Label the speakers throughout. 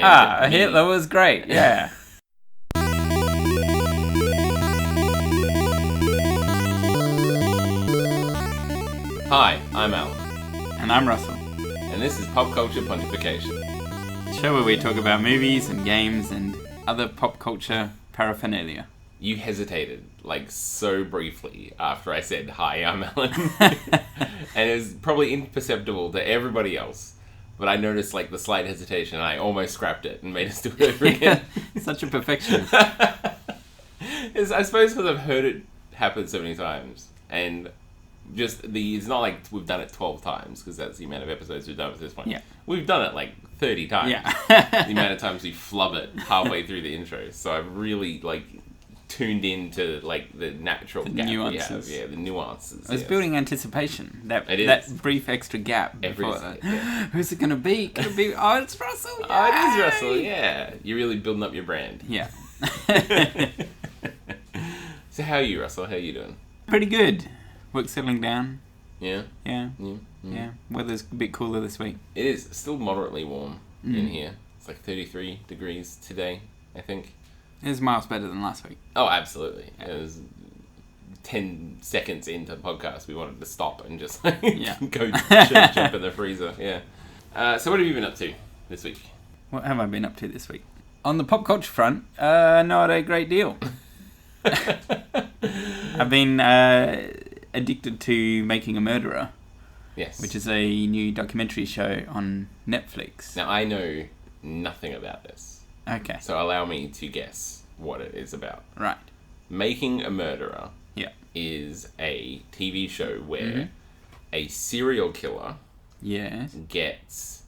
Speaker 1: And Hitler was great, yeah.
Speaker 2: Hi, I'm Allan.
Speaker 1: And I'm Russell.
Speaker 2: And this is Popculture Pontification.
Speaker 1: The show where we talk about movies and games and other pop culture paraphernalia.
Speaker 2: You hesitated, so briefly after I said, hi, I'm Allan. And it was probably imperceptible to everybody else. But I noticed, the slight hesitation, and I almost scrapped it and made us do it over again.
Speaker 1: Such a perfectionist.
Speaker 2: I suppose because I've heard it happen so many times. And it's not like we've done it 12 times, because that's the amount of episodes we've done at this point.
Speaker 1: Yeah.
Speaker 2: We've done it 30 times.
Speaker 1: Yeah.
Speaker 2: The amount of times we flub it halfway through the intro. So I've really, tuned into, the natural gap
Speaker 1: nuances.
Speaker 2: we have. Yeah, the nuances.
Speaker 1: I was building anticipation. That brief extra gap.
Speaker 2: Yeah.
Speaker 1: Who's it going to be? Could it be? Oh, it's Russell. Yay!
Speaker 2: Oh, it is Russell, yeah. You're really building up your brand.
Speaker 1: Yeah.
Speaker 2: So how are you, Russell? How are you doing?
Speaker 1: Pretty good. Work's settling down.
Speaker 2: Yeah?
Speaker 1: Yeah. Yeah. Weather's a bit cooler this week.
Speaker 2: It is. Still moderately warm in here. It's 33 degrees today, I think.
Speaker 1: It's miles better than last week.
Speaker 2: Oh, absolutely. It was 10 seconds into the podcast, we wanted to stop and just go jump in the freezer. Yeah. So what have you been up to this week?
Speaker 1: What have I been up to this week? On the pop culture front, not a great deal. I've been addicted to Making a Murderer.
Speaker 2: Yes.
Speaker 1: Which is a new documentary show on Netflix.
Speaker 2: Now, I know nothing about this.
Speaker 1: Okay.
Speaker 2: So allow me to guess what it is about.
Speaker 1: Right.
Speaker 2: Making a Murderer is a TV show where a serial killer gets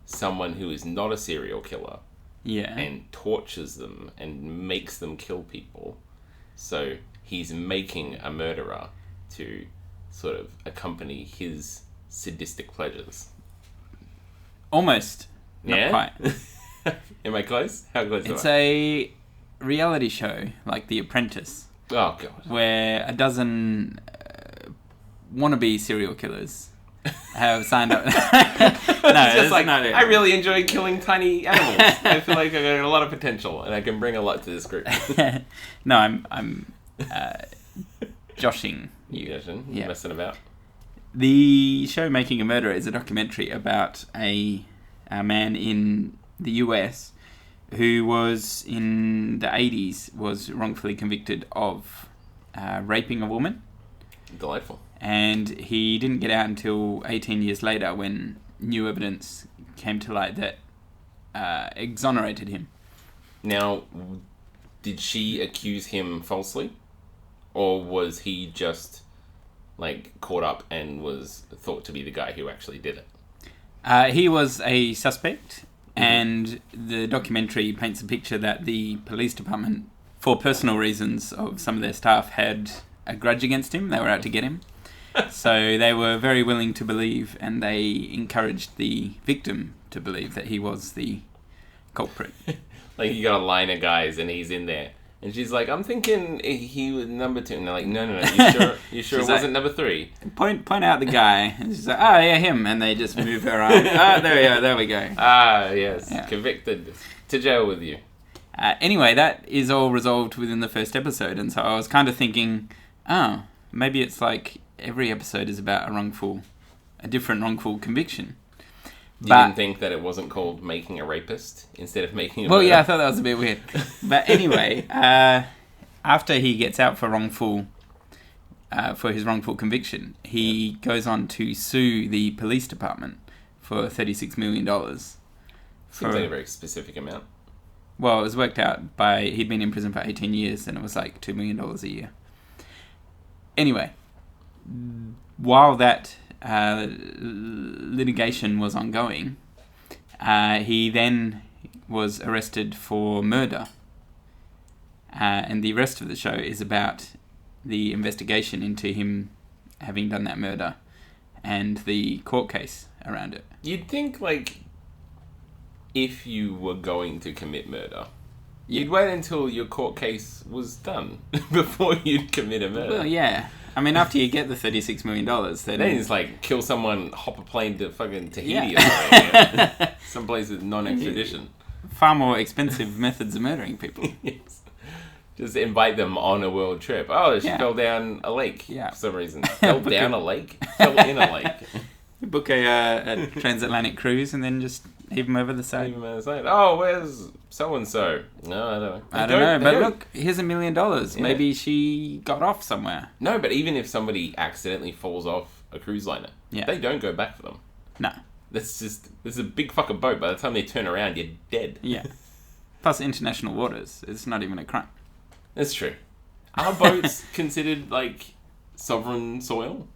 Speaker 2: someone who is not a serial killer and tortures them and makes them kill people. So he's making a murderer to sort of accompany his sadistic pleasures.
Speaker 1: Almost. Not quite.
Speaker 2: Am I close? How close am I?
Speaker 1: It's a reality show, like The Apprentice.
Speaker 2: Oh, God.
Speaker 1: Where a dozen wannabe serial killers have signed up.
Speaker 2: I really enjoy killing tiny animals. I feel like I got a lot of potential and I can bring a lot to this group.
Speaker 1: No, I'm joshing you.
Speaker 2: Messing about.
Speaker 1: The show Making a Murderer is a documentary about a man in the US who was in the 80s was wrongfully convicted of raping a woman.
Speaker 2: Delightful.
Speaker 1: And he didn't get out until 18 years later when new evidence came to light that exonerated him.
Speaker 2: Now, did she accuse him falsely? Or was he just caught up and was thought to be the guy who actually did it?
Speaker 1: He was a suspect. And the documentary paints a picture that the police department, for personal reasons of some of their staff, had a grudge against him. They were out to get him. So they were very willing to believe, and they encouraged the victim to believe that he was the culprit.
Speaker 2: You got a line of guys and he's in there. And she's like, I'm thinking he was number 2. And they're like, no, you sure it wasn't number 3?
Speaker 1: Point out the guy. And she's like, oh, yeah, him. And they just move her on. Oh, there we go.
Speaker 2: Ah, yes. Yeah. Convicted. To jail with you.
Speaker 1: Anyway, that is all resolved within the first episode. And so I was kind of thinking, maybe it's every episode is about a different wrongful conviction.
Speaker 2: You didn't think that it wasn't called Making a Rapist instead of Making a Murderer?
Speaker 1: Well, yeah, I thought that was a bit weird. But anyway, after he gets out for his wrongful conviction, he goes on to sue the police department for $36 million.
Speaker 2: Seems like a very specific amount.
Speaker 1: Well, it was worked out he'd been in prison for 18 years and it was $2 million a year. Anyway, while that litigation was ongoing, he then was arrested for murder. And the rest of the show is about the investigation into him having done that murder and the court case around it.
Speaker 2: You'd think, if you were going to commit murder, you'd wait until your court case was done before you'd commit a murder.
Speaker 1: Well, yeah. I mean, after you get the $36 million, then
Speaker 2: it's kill someone, hop a plane to fucking Tahiti or something. Someplace with non-extradition.
Speaker 1: far more expensive methods of murdering people.
Speaker 2: Yes. Just invite them on a world trip. Oh, she fell down a lake for some reason. Fell down a lake? Fell in a lake.
Speaker 1: You book a transatlantic cruise and then just heave them over the side.
Speaker 2: Oh, where's so-and-so? No, I don't know.
Speaker 1: I don't know, but look, here's $1 million. Yeah. Maybe she got off somewhere.
Speaker 2: No, but even if somebody accidentally falls off a cruise liner, they don't go back for them.
Speaker 1: No.
Speaker 2: This is a big fucking boat. By the time they turn around, you're dead.
Speaker 1: Yeah. Plus international waters. It's not even a crime.
Speaker 2: That's true. Are boats considered, like, sovereign soil?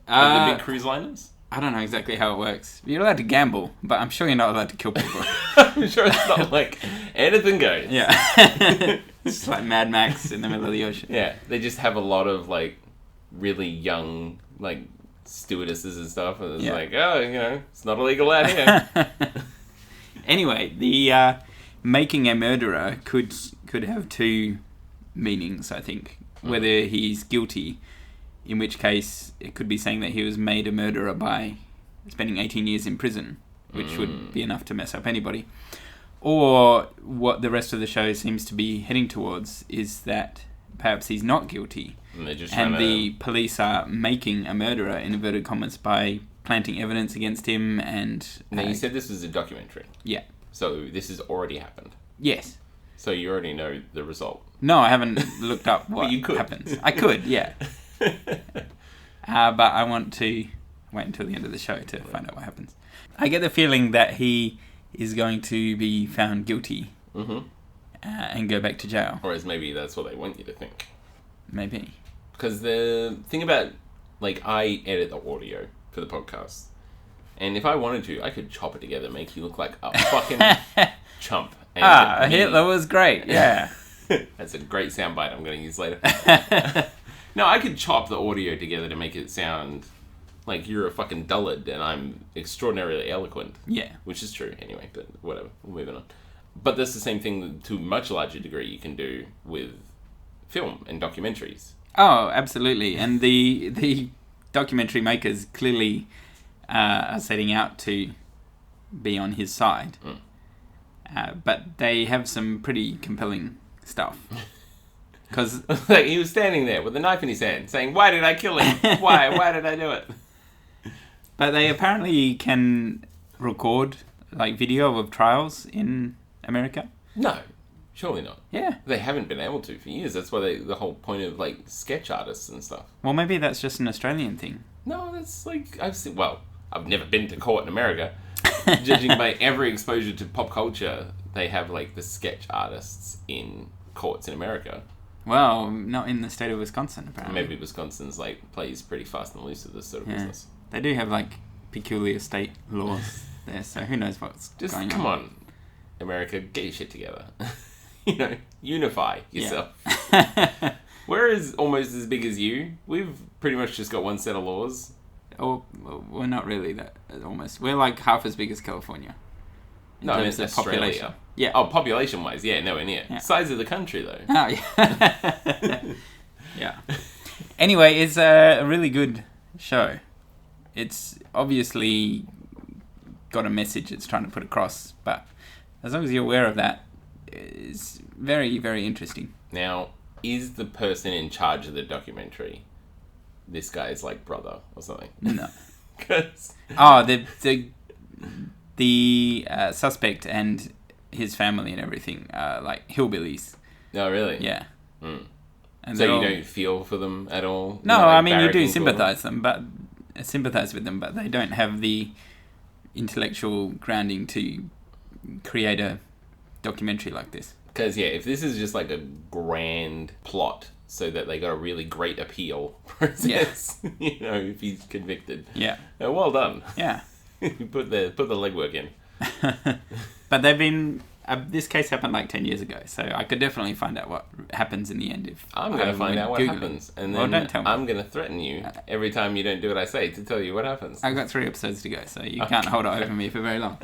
Speaker 2: Like the big cruise liners?
Speaker 1: I don't know exactly how it works. You're allowed to gamble, but I'm sure you're not allowed to kill people.
Speaker 2: I'm sure it's not like anything goes.
Speaker 1: Yeah. It's just like Mad Max in the middle of the ocean.
Speaker 2: Yeah. They just have a lot of, like, really young, like, stewardesses and stuff. And it's like, oh, it's not illegal out here.
Speaker 1: Anyway, the making a murderer could have two meanings, I think. Whether he's guilty, in which case it could be saying that he was made a murderer by spending 18 years in prison, which would be enough to mess up anybody. Or what the rest of the show seems to be heading towards is that perhaps he's not guilty. And the police are making a murderer, in inverted commas, by planting evidence against him and...
Speaker 2: Now, you said this was a documentary.
Speaker 1: Yeah.
Speaker 2: So this has already happened.
Speaker 1: Yes.
Speaker 2: So you already know the result.
Speaker 1: No, I haven't looked up what happens. I could, yeah. But I want to wait until the end of the show to find out what happens. I get the feeling that he is going to be found guilty and go back to jail.
Speaker 2: Or as maybe that's what they want you to think.
Speaker 1: Maybe.
Speaker 2: Because the thing about, like, I edit the audio for the podcast. And if I wanted to, I could chop it together, make you look like a fucking chump. And
Speaker 1: Hitler was great, yeah.
Speaker 2: That's a great soundbite I'm going to use later. No, I could chop the audio together to make it sound like you're a fucking dullard and I'm extraordinarily eloquent.
Speaker 1: Yeah.
Speaker 2: Which is true anyway, but whatever. We're moving on. But that's the same thing to a much larger degree you can do with film and documentaries.
Speaker 1: Oh, absolutely. And the documentary makers clearly are setting out to be on his side. But they have some pretty compelling stuff. Because
Speaker 2: like, he was standing there with a knife in his hand saying, why did I kill him? Why did I do it?
Speaker 1: But they apparently can record like video of trials in America.
Speaker 2: No, surely not.
Speaker 1: Yeah.
Speaker 2: They haven't been able to for years. That's why the whole point of like sketch artists and stuff.
Speaker 1: Well, maybe that's just an Australian thing.
Speaker 2: No, that's like, I've never been to court in America. Judging by every exposure to pop culture, they have like the sketch artists in courts in America.
Speaker 1: Well, not in the state of Wisconsin, apparently.
Speaker 2: Maybe Wisconsin's like plays pretty fast and loose with this sort of business.
Speaker 1: They do have like peculiar state laws there, so who knows what's going on.
Speaker 2: Just come on, America, get your shit together. Unify yourself. Yeah. We're almost as big as you. We've pretty much just got one set of laws.
Speaker 1: Oh, well, we're not really that, almost. We're like half as big as California.
Speaker 2: No, I mean Australia.
Speaker 1: Population. Yeah.
Speaker 2: Oh, population-wise, yeah, nowhere near. Yeah. Size of the country, though.
Speaker 1: Oh, yeah. Yeah. Anyway, it's a really good show. It's obviously got a message it's trying to put across, but as long as you're aware of that, it's very, very interesting.
Speaker 2: Now, is the person in charge of the documentary this guy's like brother or something?
Speaker 1: No.
Speaker 2: 'Cause...
Speaker 1: Oh, the suspect and his family and everything are like hillbillies.
Speaker 2: Oh, really?
Speaker 1: Yeah.
Speaker 2: Mm. And so you don't feel for them at all?
Speaker 1: No, I mean you do sympathise with them, but they don't have the intellectual grounding to create a documentary like this.
Speaker 2: Because if this is just like a grand plot so that they got a really great appeal process, if he's convicted.
Speaker 1: Yeah.
Speaker 2: Well done.
Speaker 1: Yeah.
Speaker 2: You put the legwork in.
Speaker 1: But they've been... this case happened like 10 years ago, so I could definitely find out what happens in the end. If
Speaker 2: I'm going to find out what happens. And then
Speaker 1: don't tell me.
Speaker 2: I'm going to threaten you every time you don't do what I say to tell you what happens.
Speaker 1: I've got 3 episodes to go, so you can't hold it over me for very long.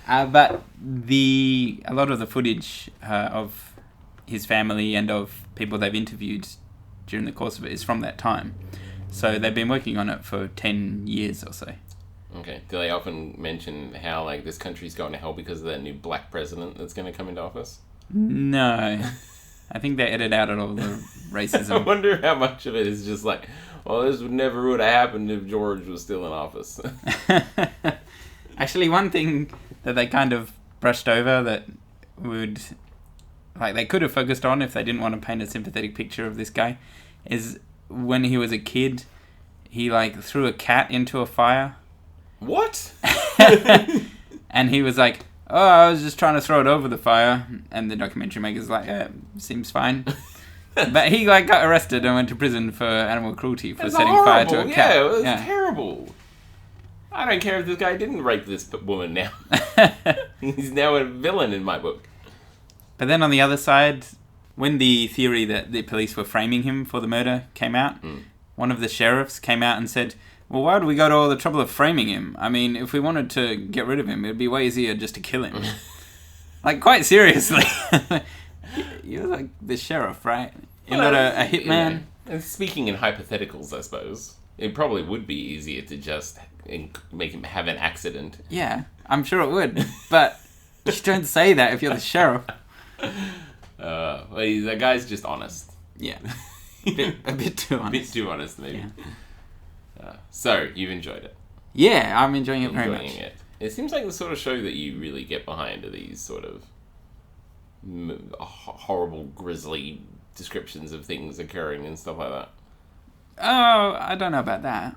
Speaker 1: But a lot of the footage of his family and of people they've interviewed during the course of it is from that time. So they've been working on it for 10 years or so.
Speaker 2: Okay. Do they often mention how, like, this country's going to hell because of that new black president that's going to come into office?
Speaker 1: No. I think they edit out all the racism.
Speaker 2: I wonder how much of it is just like, well, this would have happened if George was still in office.
Speaker 1: Actually, one thing that they kind of brushed over that would... Like, they could have focused on if they didn't want to paint a sympathetic picture of this guy, is when he was a kid, he, like, threw a cat into a fire.
Speaker 2: What?
Speaker 1: And he was like, oh, I was just trying to throw it over the fire. And the documentary maker's like, yeah, seems fine. But he, like, got arrested and went to prison for animal cruelty for setting fire to a cat.
Speaker 2: Yeah, it was terrible. I don't care if this guy didn't rape this woman now. He's now a villain in my book.
Speaker 1: But then on the other side, when the theory that the police were framing him for the murder came out, one of the sheriffs came out and said, well, why do we go to all the trouble of framing him? I mean, if we wanted to get rid of him, it'd be way easier just to kill him. Like, quite seriously. You're like the sheriff, right? You're not a hitman.
Speaker 2: Yeah. And speaking in hypotheticals, I suppose, it probably would be easier to just make him have an accident.
Speaker 1: Yeah, I'm sure it would. But you don't say that if you're the sheriff.
Speaker 2: Well, that guy's just honest.
Speaker 1: Yeah. A bit too honest.
Speaker 2: A bit too honest, maybe. Yeah. So, you've enjoyed it?
Speaker 1: Yeah, I'm enjoying it very much.
Speaker 2: It seems like the sort of show that you really get behind are these sort of horrible, grisly descriptions of things occurring and stuff like that.
Speaker 1: Oh, I don't know about that.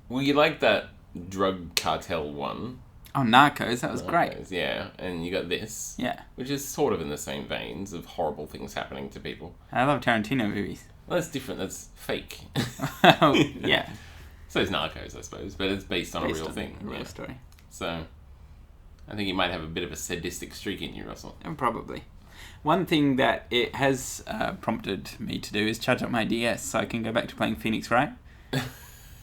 Speaker 2: Well, you like that drug cartel one.
Speaker 1: Oh, Narcos, that was great.
Speaker 2: Yeah, and you got this.
Speaker 1: Yeah.
Speaker 2: Which is sort of in the same veins of horrible things happening to people.
Speaker 1: I love Tarantino movies.
Speaker 2: Well, that's different. That's fake.
Speaker 1: Oh, yeah.
Speaker 2: So it's Narcos, I suppose, but it's based on a real thing.
Speaker 1: A real story.
Speaker 2: So, I think you might have a bit of a sadistic streak in you, Russell.
Speaker 1: Probably. One thing that it has prompted me to do is charge up my DS so I can go back to playing Phoenix Wright.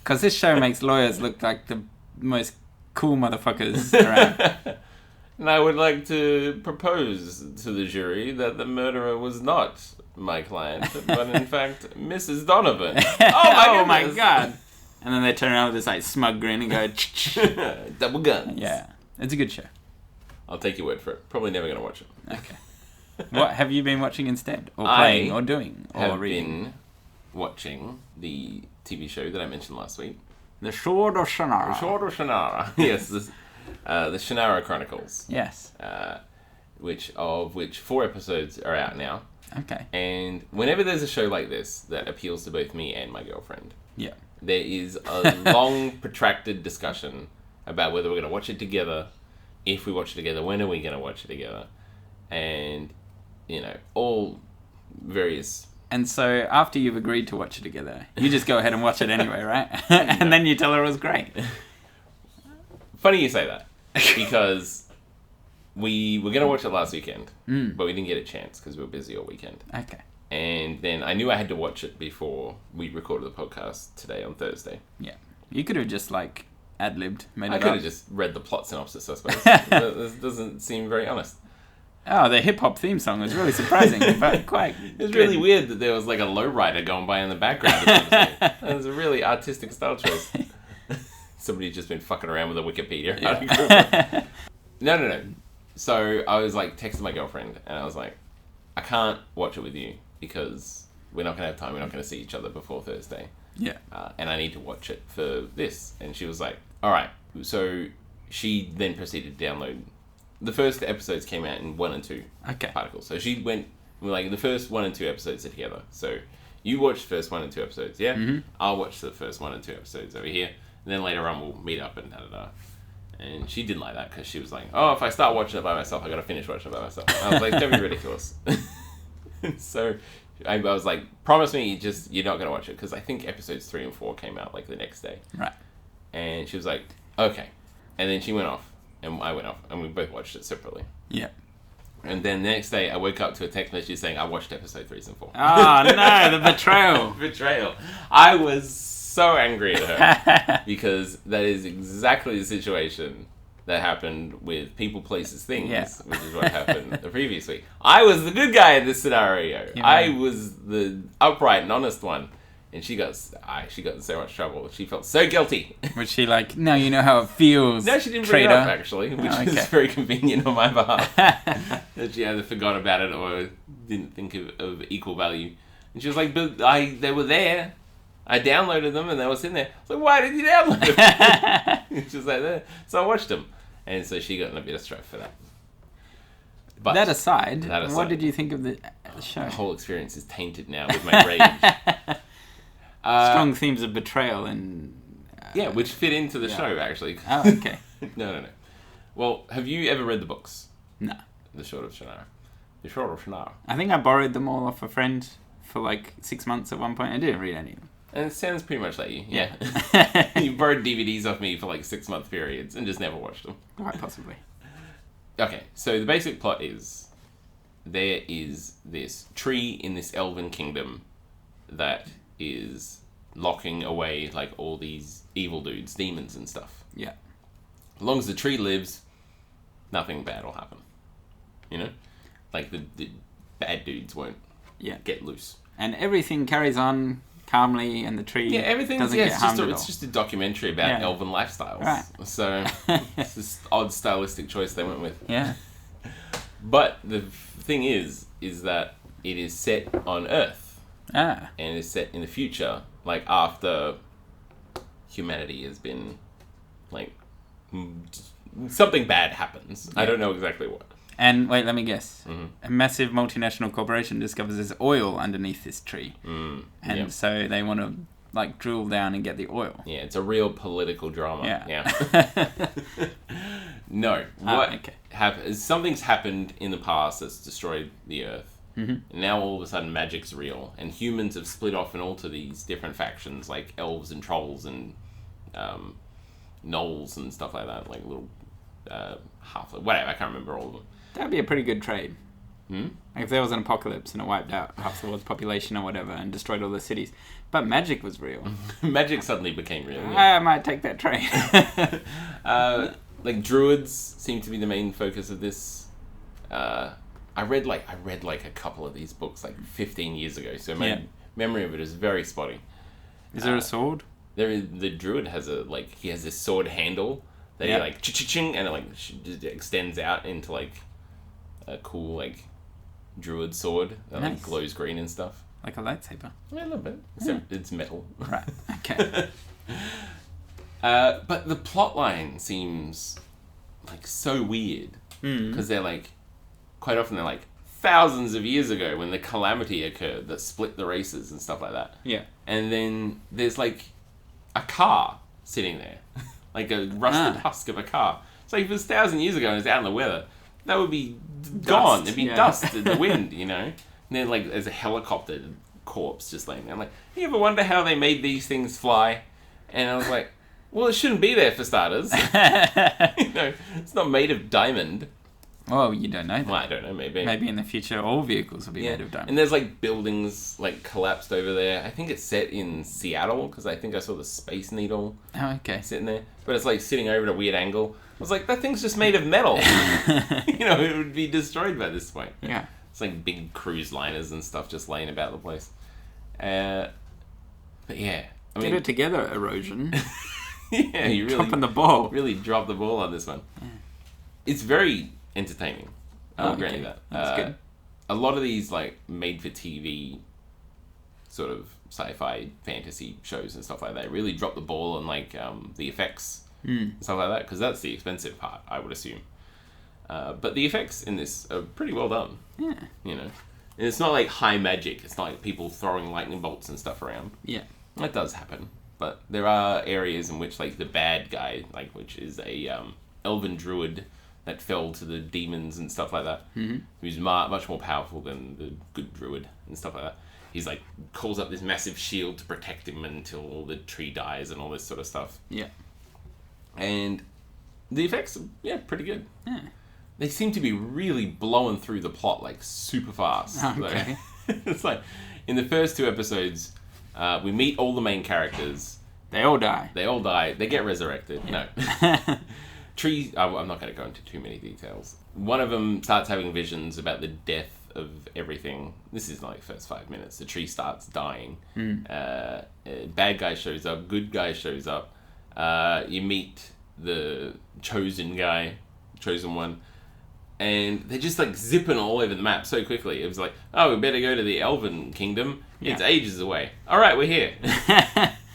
Speaker 1: Because this show makes lawyers look like the most cool motherfuckers around.
Speaker 2: And I would like to propose to the jury that the murderer was not my client, but in fact, Mrs. Donovan.
Speaker 1: Oh my god! And then they turn around with this like smug grin and go,
Speaker 2: double guns.
Speaker 1: Yeah, it's a good show.
Speaker 2: I'll take your word for it. Probably never going to watch it.
Speaker 1: Okay. What have you been watching instead? Or playing, or doing, or reading?
Speaker 2: I have been watching the TV show that I mentioned last week.
Speaker 1: The Sword of Shannara.
Speaker 2: The Sword of Shannara. Yes, the Shannara Chronicles.
Speaker 1: Yes.
Speaker 2: Which 4 episodes are out now.
Speaker 1: Okay.
Speaker 2: And whenever there's a show like this that appeals to both me and my girlfriend,
Speaker 1: yeah,
Speaker 2: there is a long, protracted discussion about whether we're going to watch it together. If we watch it together, when are we going to watch it together? And, all various...
Speaker 1: And so, after you've agreed to watch it together, you just go ahead and watch it anyway, right? And then you tell her it was great.
Speaker 2: Funny you say that. Because we were going to watch it last weekend, but we didn't get a chance because we were busy all weekend.
Speaker 1: Okay.
Speaker 2: And then I knew I had to watch it before we recorded the podcast today on Thursday.
Speaker 1: Yeah. You could have just, ad-libbed, made it up.
Speaker 2: I could have just read the plot synopsis, I suppose. This doesn't seem very honest.
Speaker 1: Oh, the hip-hop theme song was really surprising, but quite
Speaker 2: It was really weird that there was, a lowrider going by in the background. It was a really artistic style choice. Somebody's just been fucking around with a Wikipedia article. No. So I was, texting my girlfriend, and I was like, I can't watch it with you because we're not going to have time. We're not going to see each other before Thursday.
Speaker 1: Yeah.
Speaker 2: And I need to watch it for this. And she was like, all right. So she then proceeded to download. The first episodes came out in 1 and 2 articles. So she went, the first 1 and 2 episodes are together. So you watch the first 1 and 2 episodes, yeah? Mm-hmm. I'll watch the first 1 and 2 episodes over here. And then later on we'll meet up and da-da-da. And she didn't like that because she was like, oh, if I start watching it by myself, I got to finish watching it by myself. I was like, don't be ridiculous. So I was like, promise me you're not going to watch it because I think episodes 3 and 4 came out the next day.
Speaker 1: Right.
Speaker 2: And she was like, okay. And then she went off. And I went off, and we both watched it separately.
Speaker 1: Yeah.
Speaker 2: And then the next day, I woke up to a text message saying, I watched episode 3 and 4.
Speaker 1: Oh, no, the betrayal.
Speaker 2: Betrayal. I was so angry at her, because that is exactly the situation that happened with People, Places, Things, which is what happened the previous week. I was the good guy in this scenario. Yeah. I was the upright and honest one. And she got in so much trouble. She felt so guilty.
Speaker 1: Was she like, now you know how it feels?
Speaker 2: No, she didn't bring it up, actually, which is very convenient on my behalf. That she either forgot about it or didn't think of equal value. And she was like, but they were there. I downloaded them and they were sitting there. I was like, why did you download them? She was like, there. So I watched them. And so she got in a bit of strife for that. But
Speaker 1: that aside, what did you think of the show?
Speaker 2: The whole experience is tainted now with my rage.
Speaker 1: Strong themes of betrayal and...
Speaker 2: which fit into the show, actually.
Speaker 1: Oh, okay.
Speaker 2: No. Well, have you ever read the books?
Speaker 1: No.
Speaker 2: The Sword of Shannara.
Speaker 1: I think I borrowed them all off a friend for like 6 months at one point. I didn't read any of them.
Speaker 2: And it sounds pretty much like you. Yeah. You borrowed DVDs off me for like 6-month periods and just never watched them.
Speaker 1: Quite possibly.
Speaker 2: Okay, so the basic plot is there is this tree in this elven kingdom that is locking away like all these evil dudes, demons and stuff.
Speaker 1: Yeah.
Speaker 2: As long as the tree lives, nothing bad will happen. You know? Like the bad dudes won't get loose.
Speaker 1: And everything carries on calmly and the tree
Speaker 2: everything's
Speaker 1: doesn't get harmed at all.
Speaker 2: It's just a documentary about elven lifestyles.
Speaker 1: Right.
Speaker 2: So it's this odd stylistic choice they went with.
Speaker 1: Yeah.
Speaker 2: But the thing is that it is set on Earth.
Speaker 1: Ah.
Speaker 2: And it's set in the future, like after humanity has been, like, something bad happens. Yeah. I don't know exactly what.
Speaker 1: And wait, let me guess.
Speaker 2: Mm-hmm.
Speaker 1: A massive multinational corporation discovers there's oil underneath this tree. And so they want to like drill down and get the oil.
Speaker 2: Yeah, it's a real political drama.
Speaker 1: Yeah.
Speaker 2: No. Something's happened in the past that's destroyed the Earth.
Speaker 1: Mm-hmm.
Speaker 2: And now all of a sudden magic's real. And humans have split off in all to these different factions, like elves and trolls and gnolls and stuff like that. Like little whatever, I can't remember all of them.
Speaker 1: That'd be a pretty good trade. Like if there was an apocalypse and it wiped out half the world's population or whatever and destroyed all the cities, but magic was real.
Speaker 2: Magic suddenly became real.
Speaker 1: I might take that trade.
Speaker 2: Like druids seem to be the main focus of this. I read like a couple of these books like 15 years ago, so my memory of it is very spotty.
Speaker 1: Is there a sword?
Speaker 2: The druid has he has this sword handle that he like ching and it like just extends out into like a cool like druid sword that like glows green and stuff.
Speaker 1: Like a lightsaber?
Speaker 2: Yeah, a little bit. Except it's metal.
Speaker 1: Right. Okay.
Speaker 2: But the plot line seems like so weird because they're like quite often they're like thousands of years ago when the calamity occurred that split the races and stuff like that.
Speaker 1: Yeah.
Speaker 2: And then there's like a car sitting there. Like a rusted husk of a car. So if it was 1,000 years ago and it was out in the weather, that would be gone. It'd be dust in the wind, you know? And then like there's a helicopter corpse just laying there. I'm like, you ever wonder how they made these things fly? And I was like, well, it shouldn't be there for starters. You know, it's not made of diamond.
Speaker 1: Well, you don't know that.
Speaker 2: Well, I don't know, maybe.
Speaker 1: Maybe in the future all vehicles will be made of diamond.
Speaker 2: And there's like buildings like collapsed over there. I think it's set in Seattle because I think I saw the Space Needle sitting there. But it's like sitting over at a weird angle. I was like, that thing's just made of metal. You know, it would be destroyed by this point.
Speaker 1: Yeah.
Speaker 2: It's like big cruise liners and stuff just laying about the place. But yeah. I mean,
Speaker 1: get it together, Erosion.
Speaker 2: Yeah, you really
Speaker 1: dropping the ball.
Speaker 2: Really dropped the ball on this one. Yeah. It's very entertaining. I'll grant you that.
Speaker 1: That's good.
Speaker 2: A lot of these like made-for-TV sort of sci-fi fantasy shows and stuff like that really drop the ball on like the effects and stuff like that because that's the expensive part, I would assume. But the effects in this are pretty well done.
Speaker 1: Yeah.
Speaker 2: You know, and it's not like high magic. It's not like people throwing lightning bolts and stuff around.
Speaker 1: Yeah.
Speaker 2: That does happen. But there are areas in which like the bad guy, like which is a elven druid that fell to the demons and stuff like that, who's much more powerful than the good druid and stuff like that. He's like calls up this massive shield to protect him until the tree dies and all this sort of stuff.
Speaker 1: Yeah.
Speaker 2: And the effects are, pretty good.
Speaker 1: Yeah.
Speaker 2: They seem to be really blowing through the plot like super fast.
Speaker 1: Okay.
Speaker 2: So, it's like in the first 2 episodes, we meet all the main characters.
Speaker 1: They all die.
Speaker 2: They get resurrected. Yeah. No. I'm not going to go into too many details. One of them starts having visions about the death of everything. This is like first 5 minutes. The tree starts dying. Bad guy shows up. Good guy shows up. You meet the chosen one. And they're just like zipping all over the map so quickly. It was like, oh, we better go to the Elven Kingdom. It's ages away. All right, we're here.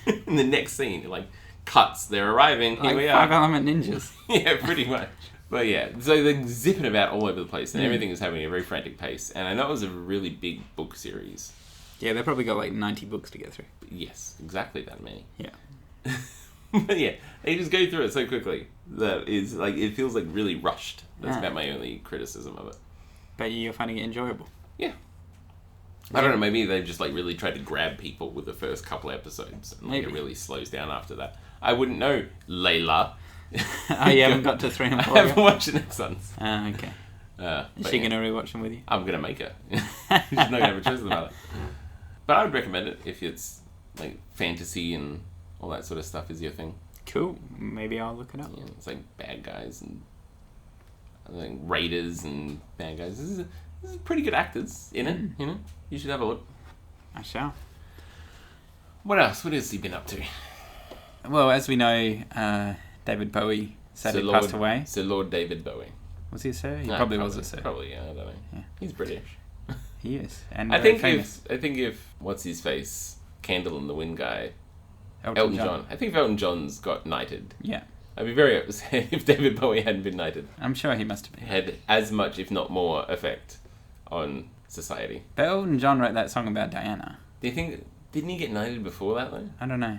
Speaker 2: In the next scene, it like cuts. They're arriving. Here we are.
Speaker 1: 5 Element Ninjas.
Speaker 2: Yeah, pretty much. But yeah, so they're zipping about all over the place, and everything is having a very frantic pace. And I know it was a really big book series.
Speaker 1: Yeah, they probably got like 90 books to get through.
Speaker 2: Yes, exactly that many.
Speaker 1: Yeah.
Speaker 2: But yeah, they just go through it so quickly that is like it feels like really rushed. That's about my only criticism of it.
Speaker 1: But you're finding it enjoyable.
Speaker 2: Yeah. I don't know, maybe they've just like really tried to grab people with the first couple of episodes and like, it really slows down after that. I wouldn't know, Layla.
Speaker 1: Oh, you haven't got to 3 and 4
Speaker 2: I haven't watched the next ones.
Speaker 1: Okay. Is she going to rewatch them with you?
Speaker 2: I'm going to make her. She's not going to have a choice about it. But I would recommend it if it's like fantasy and all that sort of stuff is your thing.
Speaker 1: Cool. Maybe I'll look it up.
Speaker 2: Yeah, it's like bad guys and like raiders and bad guys. This is pretty good actors in it, you know? You should have a look.
Speaker 1: I shall.
Speaker 2: What else? What has he been up to?
Speaker 1: Well, as we know, David Bowie sadly passed away.
Speaker 2: Sir Lord David Bowie.
Speaker 1: Was he a sir? He probably was a sir.
Speaker 2: Probably, yeah, I don't know. Yeah. He's British.
Speaker 1: He is. And
Speaker 2: I think if what's his face, Candle in the Wind guy, Elton John. I think if Elton John's got knighted.
Speaker 1: Yeah.
Speaker 2: I'd be very upset if David Bowie hadn't been knighted.
Speaker 1: I'm sure he must have been.
Speaker 2: Had as much, if not more, effect on society.
Speaker 1: But Elton John wrote that song about Diana.
Speaker 2: Do you think... Didn't he get knighted before that, though?
Speaker 1: I don't know.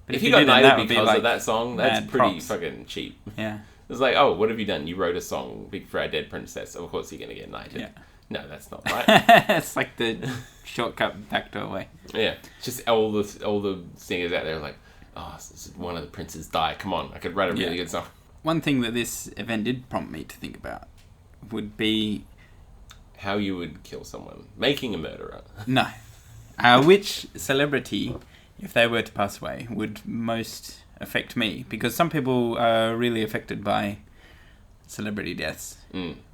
Speaker 1: But
Speaker 2: if he got knighted because of that song, that's pretty fucking cheap.
Speaker 1: Yeah.
Speaker 2: It's like, oh, what have you done? You wrote a song for our dead princess. Of course you're going to get knighted.
Speaker 1: Yeah.
Speaker 2: No, that's not right.
Speaker 1: It's like the shortcut backdoor way.
Speaker 2: Yeah. Just all the singers out there are like, oh, one of the princes died. Come on, I could write a really good song.
Speaker 1: One thing that this event did prompt me to think about would be...
Speaker 2: how you would kill someone. Making a murderer.
Speaker 1: No. Which celebrity, if they were to pass away, would most affect me? Because some people are really affected by celebrity deaths.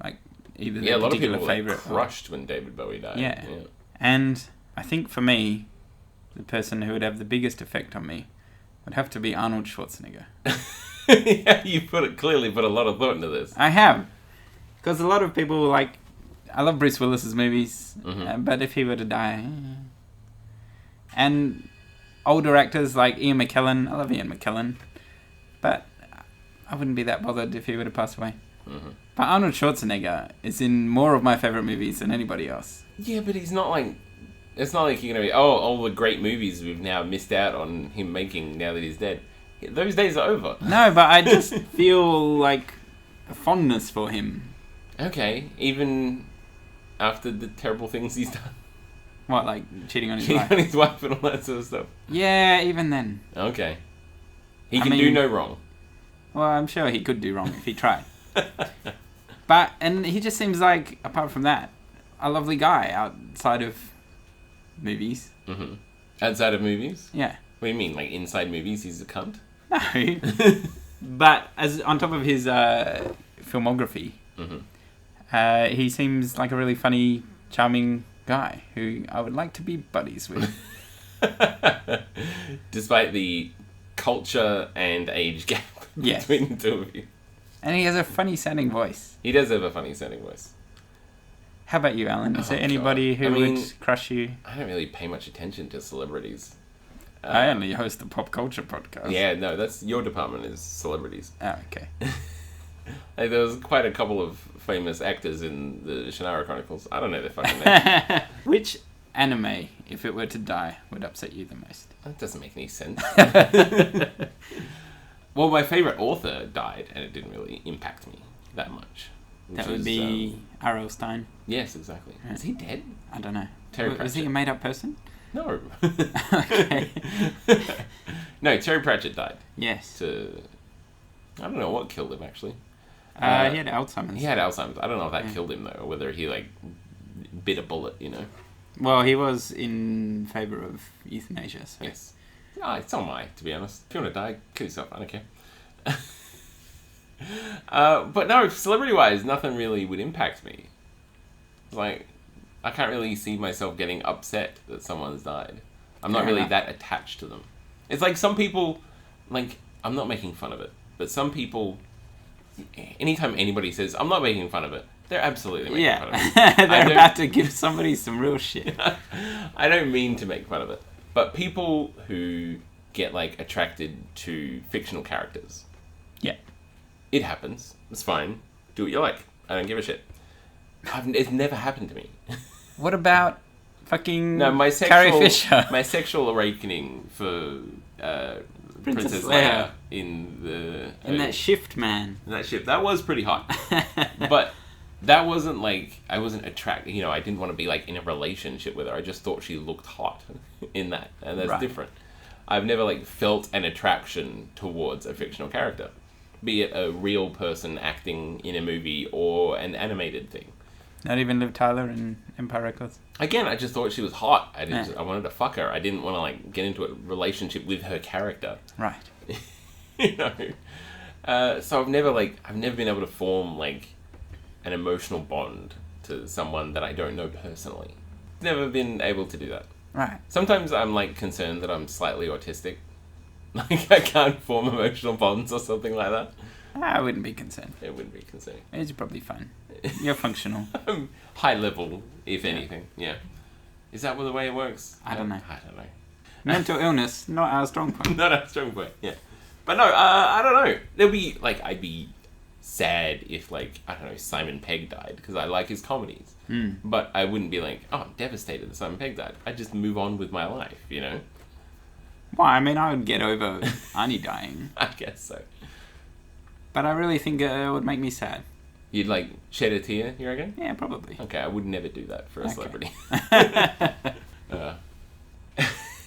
Speaker 1: Like either their particular favourite.
Speaker 2: A lot of people were crushed when David Bowie died.
Speaker 1: Yeah. And I think for me, the person who would have the biggest effect on me would have to be Arnold Schwarzenegger.
Speaker 2: Yeah, you clearly put a lot of thought into this.
Speaker 1: I have. Because a lot of people like... I love Bruce Willis's movies, but if he were to die... And older actors like Ian McKellen, I love Ian McKellen, but I wouldn't be that bothered if he were to pass away. But Arnold Schwarzenegger is in more of my favourite movies than anybody else.
Speaker 2: Yeah, but he's not like... It's not like you're going to be, all the great movies we've now missed out on him making now that he's dead. Those days are over.
Speaker 1: No, but I just feel like a fondness for him.
Speaker 2: Okay, even after the terrible things he's done.
Speaker 1: What, like cheating on his
Speaker 2: wife?
Speaker 1: wife?
Speaker 2: Cheating on his wife and all that sort of stuff.
Speaker 1: Yeah, even then.
Speaker 2: Okay. He can do no wrong.
Speaker 1: Well, I'm sure he could do wrong if he tried. And he just seems like, apart from that, a lovely guy outside of movies.
Speaker 2: Outside of movies?
Speaker 1: Yeah.
Speaker 2: What do you mean? Like inside movies he's a cunt?
Speaker 1: No. But as on top of his filmography, he seems like a really funny, charming guy who I would like to be buddies with.
Speaker 2: Despite the culture and age gap between the two of you.
Speaker 1: And he has a funny sounding voice.
Speaker 2: He does have a funny sounding voice.
Speaker 1: How about you, Alan? Is there anybody who would crush you? I
Speaker 2: don't really pay much attention to celebrities.
Speaker 1: I only host the Popculture podcast.
Speaker 2: Yeah, no, that's your department is celebrities.
Speaker 1: Oh, okay.
Speaker 2: Like, there was quite a couple of famous actors in the Shannara Chronicles. I don't know their fucking names.
Speaker 1: Which anime, if it were to die, would upset you the most?
Speaker 2: That doesn't make any sense. Well, my favourite author died, and it didn't really impact me that much.
Speaker 1: That would be R.L. Stein.
Speaker 2: Yes, exactly. Is he dead?
Speaker 1: I don't know.
Speaker 2: Terry Pratchett.
Speaker 1: Was he a made-up person?
Speaker 2: No.
Speaker 1: Okay.
Speaker 2: No, Terry Pratchett died.
Speaker 1: Yes.
Speaker 2: I don't know what killed him, actually.
Speaker 1: He had Alzheimer's.
Speaker 2: He had Alzheimer's. I don't know if that killed him, though, or whether he, bit a bullet, you know.
Speaker 1: Well, he was in favour of euthanasia, so...
Speaker 2: Yes. So am I, to be honest. If you want to die, kill yourself. I don't care. But no, celebrity-wise, nothing really would impact me. Like, I can't really see myself getting upset that someone's died. I'm not really that attached to them. It's like some people, like, I'm not making fun of it, but some people, anytime anybody says, I'm not making fun of it, they're absolutely making fun of it.
Speaker 1: They're about to give somebody some real shit.
Speaker 2: I don't mean to make fun of it, but people who get, like, attracted to fictional characters.
Speaker 1: Yeah.
Speaker 2: It happens. It's fine. Do what you like. I don't give a shit. It's never happened to me.
Speaker 1: What about fucking
Speaker 2: Carrie
Speaker 1: Fisher?
Speaker 2: My sexual awakening for Princess Leia in
Speaker 1: that shift, man.
Speaker 2: In that shift. That was pretty hot. But that wasn't like, I wasn't attracted, I didn't want to be like in a relationship with her. I just thought she looked hot in that. And that's different. I've never like felt an attraction towards a fictional character. Be it a real person acting in a movie or an animated thing.
Speaker 1: Not even Liv Tyler in Empire Records?
Speaker 2: Again, I just thought she was hot. I wanted to fuck her. I didn't want to like get into a relationship with her character.
Speaker 1: Right.
Speaker 2: So I've never been able to form like an emotional bond to someone that I don't know personally. Never been able to do that.
Speaker 1: Right.
Speaker 2: Sometimes I'm like concerned that I'm slightly autistic. Like I can't form emotional bonds or something like that.
Speaker 1: I wouldn't be concerned.
Speaker 2: It wouldn't be concerned.
Speaker 1: It's probably fine. You're functional.
Speaker 2: High level, if anything. Yeah. Is that the way it works?
Speaker 1: I don't know.
Speaker 2: Mental
Speaker 1: illness, not our strong point.
Speaker 2: Not our strong point, yeah. But no, I don't know. There'll be, like, I'd be sad if, like, I don't know, Simon Pegg died, because I like his comedies.
Speaker 1: Mm.
Speaker 2: But I wouldn't be like, oh, I'm devastated that Simon Pegg died. I'd just move on with my life,
Speaker 1: Well, I mean, I would get over Arnie dying.
Speaker 2: I guess so.
Speaker 1: But I really think it would make me sad.
Speaker 2: You'd, like, shed a tear, you reckon?
Speaker 1: Yeah, probably.
Speaker 2: Okay, I would never do that for a celebrity.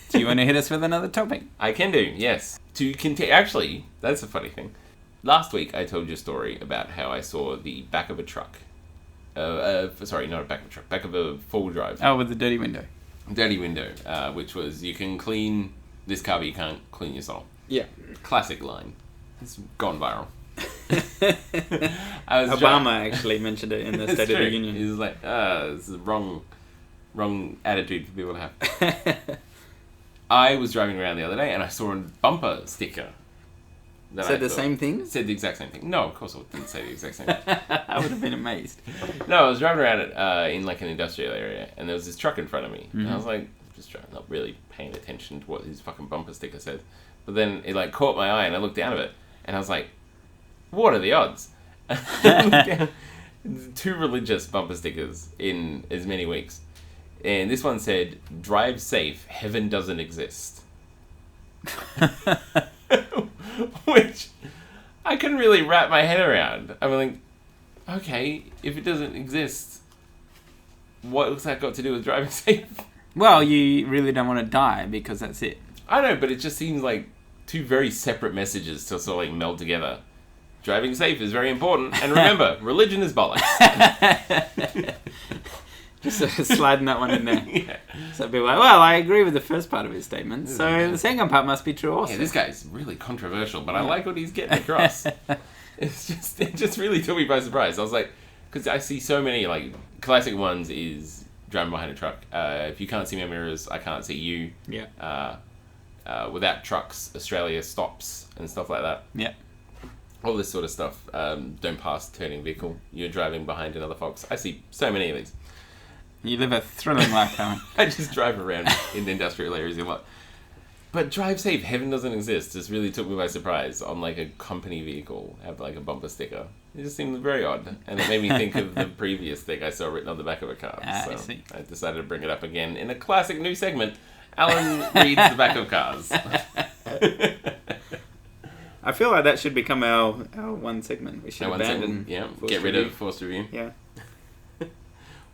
Speaker 1: Do you want to hit us with another topic?
Speaker 2: I can do, yes. Actually, that's a funny thing. Last week, I told you a story about how I saw the back of a truck. Sorry, not a back of a truck. Back of a four-wheel drive.
Speaker 1: Oh, with the dirty window.
Speaker 2: Dirty window, which was, you can clean this car, but you can't clean your soul.
Speaker 1: Yeah.
Speaker 2: Classic line. It's gone viral.
Speaker 1: Obama actually mentioned it in the State of the Union.
Speaker 2: He was like, this is the wrong attitude for people to have. I was driving around the other day and I saw a bumper sticker.
Speaker 1: Said the same thing?
Speaker 2: Said the exact same thing. No, of course it didn't say the exact same thing.
Speaker 1: I would have been amazed.
Speaker 2: No, I was driving around in like an industrial area and there was this truck in front of me. Mm-hmm. And I was like, just driving, not really paying attention to what his fucking bumper sticker said. But then it like caught my eye and I looked down at it and I was like, what are the odds? 2 religious bumper stickers in as many weeks. And this one said, drive safe, heaven doesn't exist. Which I couldn't really wrap my head around. I'm like, okay, if it doesn't exist, what's that got to do with driving safe?
Speaker 1: Well, you really don't want to die because that's it.
Speaker 2: I know, but it just seems like 2 very separate messages to sort of like meld together. Driving safe is very important. And remember, religion is bollocks.
Speaker 1: Just sliding that one in there.
Speaker 2: Yeah.
Speaker 1: So people are like, well, I agree with the first part of his statement, so the second part must be true also.
Speaker 2: Yeah, this guy's really controversial, but I like what he's getting across. It just really took me by surprise. I was like, because I see so many, like, classic ones is driving behind a truck. If you can't see my mirrors, I can't see you.
Speaker 1: Yeah.
Speaker 2: Without trucks, Australia stops and stuff like that.
Speaker 1: Yeah.
Speaker 2: All this sort of stuff. Don't pass turning vehicle. You're driving behind another fox. I see so many of these.
Speaker 1: You live a thrilling life, Allan.
Speaker 2: I just drive around in the industrial areas a lot. But drive safe, heaven doesn't exist. Just really took me by surprise on like a company vehicle, have like a bumper sticker. It just seemed very odd. And it made me think of the previous thing I saw written on the back of a car. So
Speaker 1: I see.
Speaker 2: I decided to bring it up again in a classic new segment. Allan reads the back of cars.
Speaker 1: I feel like that should become our one segment. We should abandon.
Speaker 2: Yeah, get rid of forced review.
Speaker 1: Yeah.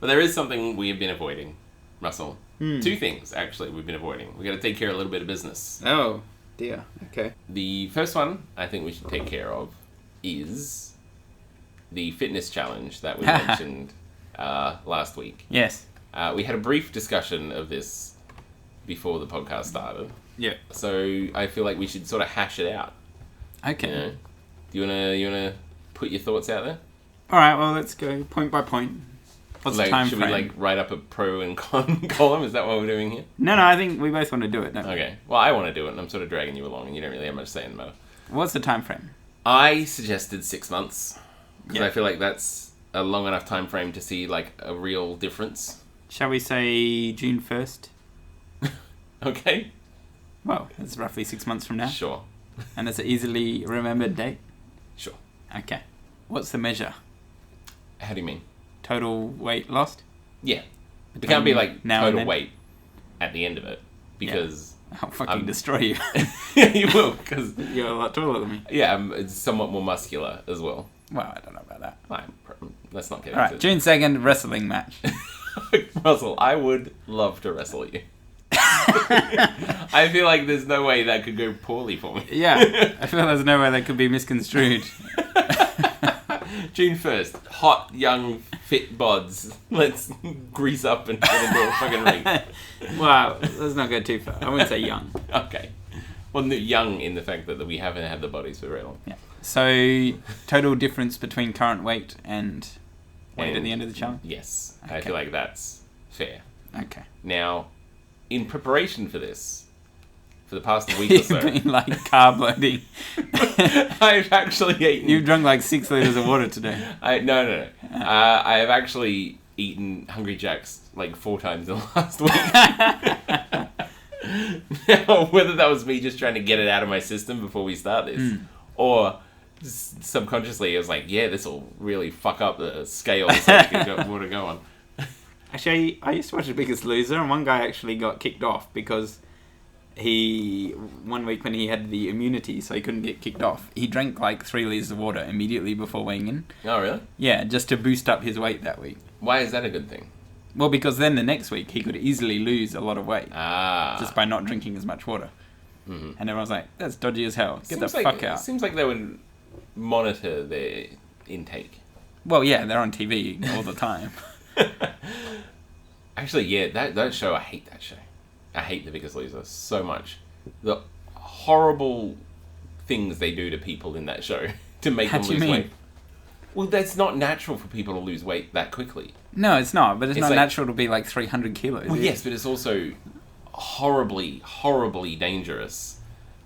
Speaker 2: But there is something we have been avoiding, Russell. 2 things, actually, we've been avoiding. We've got to take care of a little bit of business.
Speaker 1: Oh, dear. Okay.
Speaker 2: The first one I think we should take care of is the fitness challenge that we mentioned last week.
Speaker 1: Yes.
Speaker 2: We had a brief discussion of this before the podcast started.
Speaker 1: Yeah.
Speaker 2: So I feel like we should sort of hash it out.
Speaker 1: Okay.
Speaker 2: Do you wanna put your thoughts out there?
Speaker 1: All right. Well, let's go point by point. What's the time
Speaker 2: frame?
Speaker 1: Should
Speaker 2: we like write up a pro and con column? Is that what we're doing here?
Speaker 1: No, I think we both want to do it.
Speaker 2: Okay. Well, I want to do it, and I'm sort of dragging you along, and you don't really have much say in the matter.
Speaker 1: What's the time frame?
Speaker 2: I suggested 6 months because I feel like that's a long enough time frame to see like a real difference.
Speaker 1: Shall we say June 1st?
Speaker 2: Okay.
Speaker 1: Well, that's roughly 6 months from now.
Speaker 2: Sure.
Speaker 1: And it's an easily remembered date?
Speaker 2: Sure.
Speaker 1: Okay. What's the measure?
Speaker 2: How do you mean?
Speaker 1: Total weight lost?
Speaker 2: Yeah. It can't be like total weight at the end of it because...
Speaker 1: I'll fucking destroy you.
Speaker 2: Yeah, you will, because...
Speaker 1: You're a lot taller than me.
Speaker 2: Yeah, it's somewhat more muscular as well.
Speaker 1: Well, I don't know about that.
Speaker 2: Let's not get into it.
Speaker 1: Alright, June 2nd, wrestling match.
Speaker 2: Russell, I would love to wrestle you. I feel like there's no way that could go poorly for me.
Speaker 1: Yeah, I feel there's no way that could be misconstrued.
Speaker 2: June 1st, hot, young, fit bods. Let's grease up and get into a fucking ring.
Speaker 1: Wow, let's not go too far. I wouldn't say young.
Speaker 2: Okay. Well, young in the fact that we haven't had the bodies for very long.
Speaker 1: Yeah. So, total difference between current weight and weight at the end of the challenge?
Speaker 2: Yes. Okay. I feel like that's fair.
Speaker 1: Okay.
Speaker 2: Now, in preparation for this, for the past week or so...
Speaker 1: You've been like carb loading.
Speaker 2: I've actually eaten...
Speaker 1: You've drunk like 6 litres of water today.
Speaker 2: No. I have actually eaten Hungry Jacks like 4 times in the last week. Now, whether that was me just trying to get it out of my system before we start this, or subconsciously I was like, yeah, this will really fuck up the scale so I can get more to go on.
Speaker 1: Actually, I used to watch The Biggest Loser, and one guy actually got kicked off because one week when he had the immunity, so he couldn't get kicked off, he drank like 3 litres of water immediately before weighing in.
Speaker 2: Oh, really?
Speaker 1: Yeah, just to boost up his weight that week.
Speaker 2: Why is that a good thing?
Speaker 1: Well, because then the next week he could easily lose a lot of weight
Speaker 2: just
Speaker 1: by not drinking as much water. Mm-hmm. And everyone's like, that's dodgy as hell. Get the fuck out.
Speaker 2: It seems like they would monitor their intake.
Speaker 1: Well, yeah, they're on TV all the time.
Speaker 2: Actually, yeah, that show, I hate that show. I hate The Biggest Loser so much. The horrible things they do to people in that show to make them lose weight. Well, that's not natural for people to lose weight that quickly.
Speaker 1: No, it's not, but it's not like, natural to be like 300 kilos.
Speaker 2: Well, yes, but it's also horribly, horribly dangerous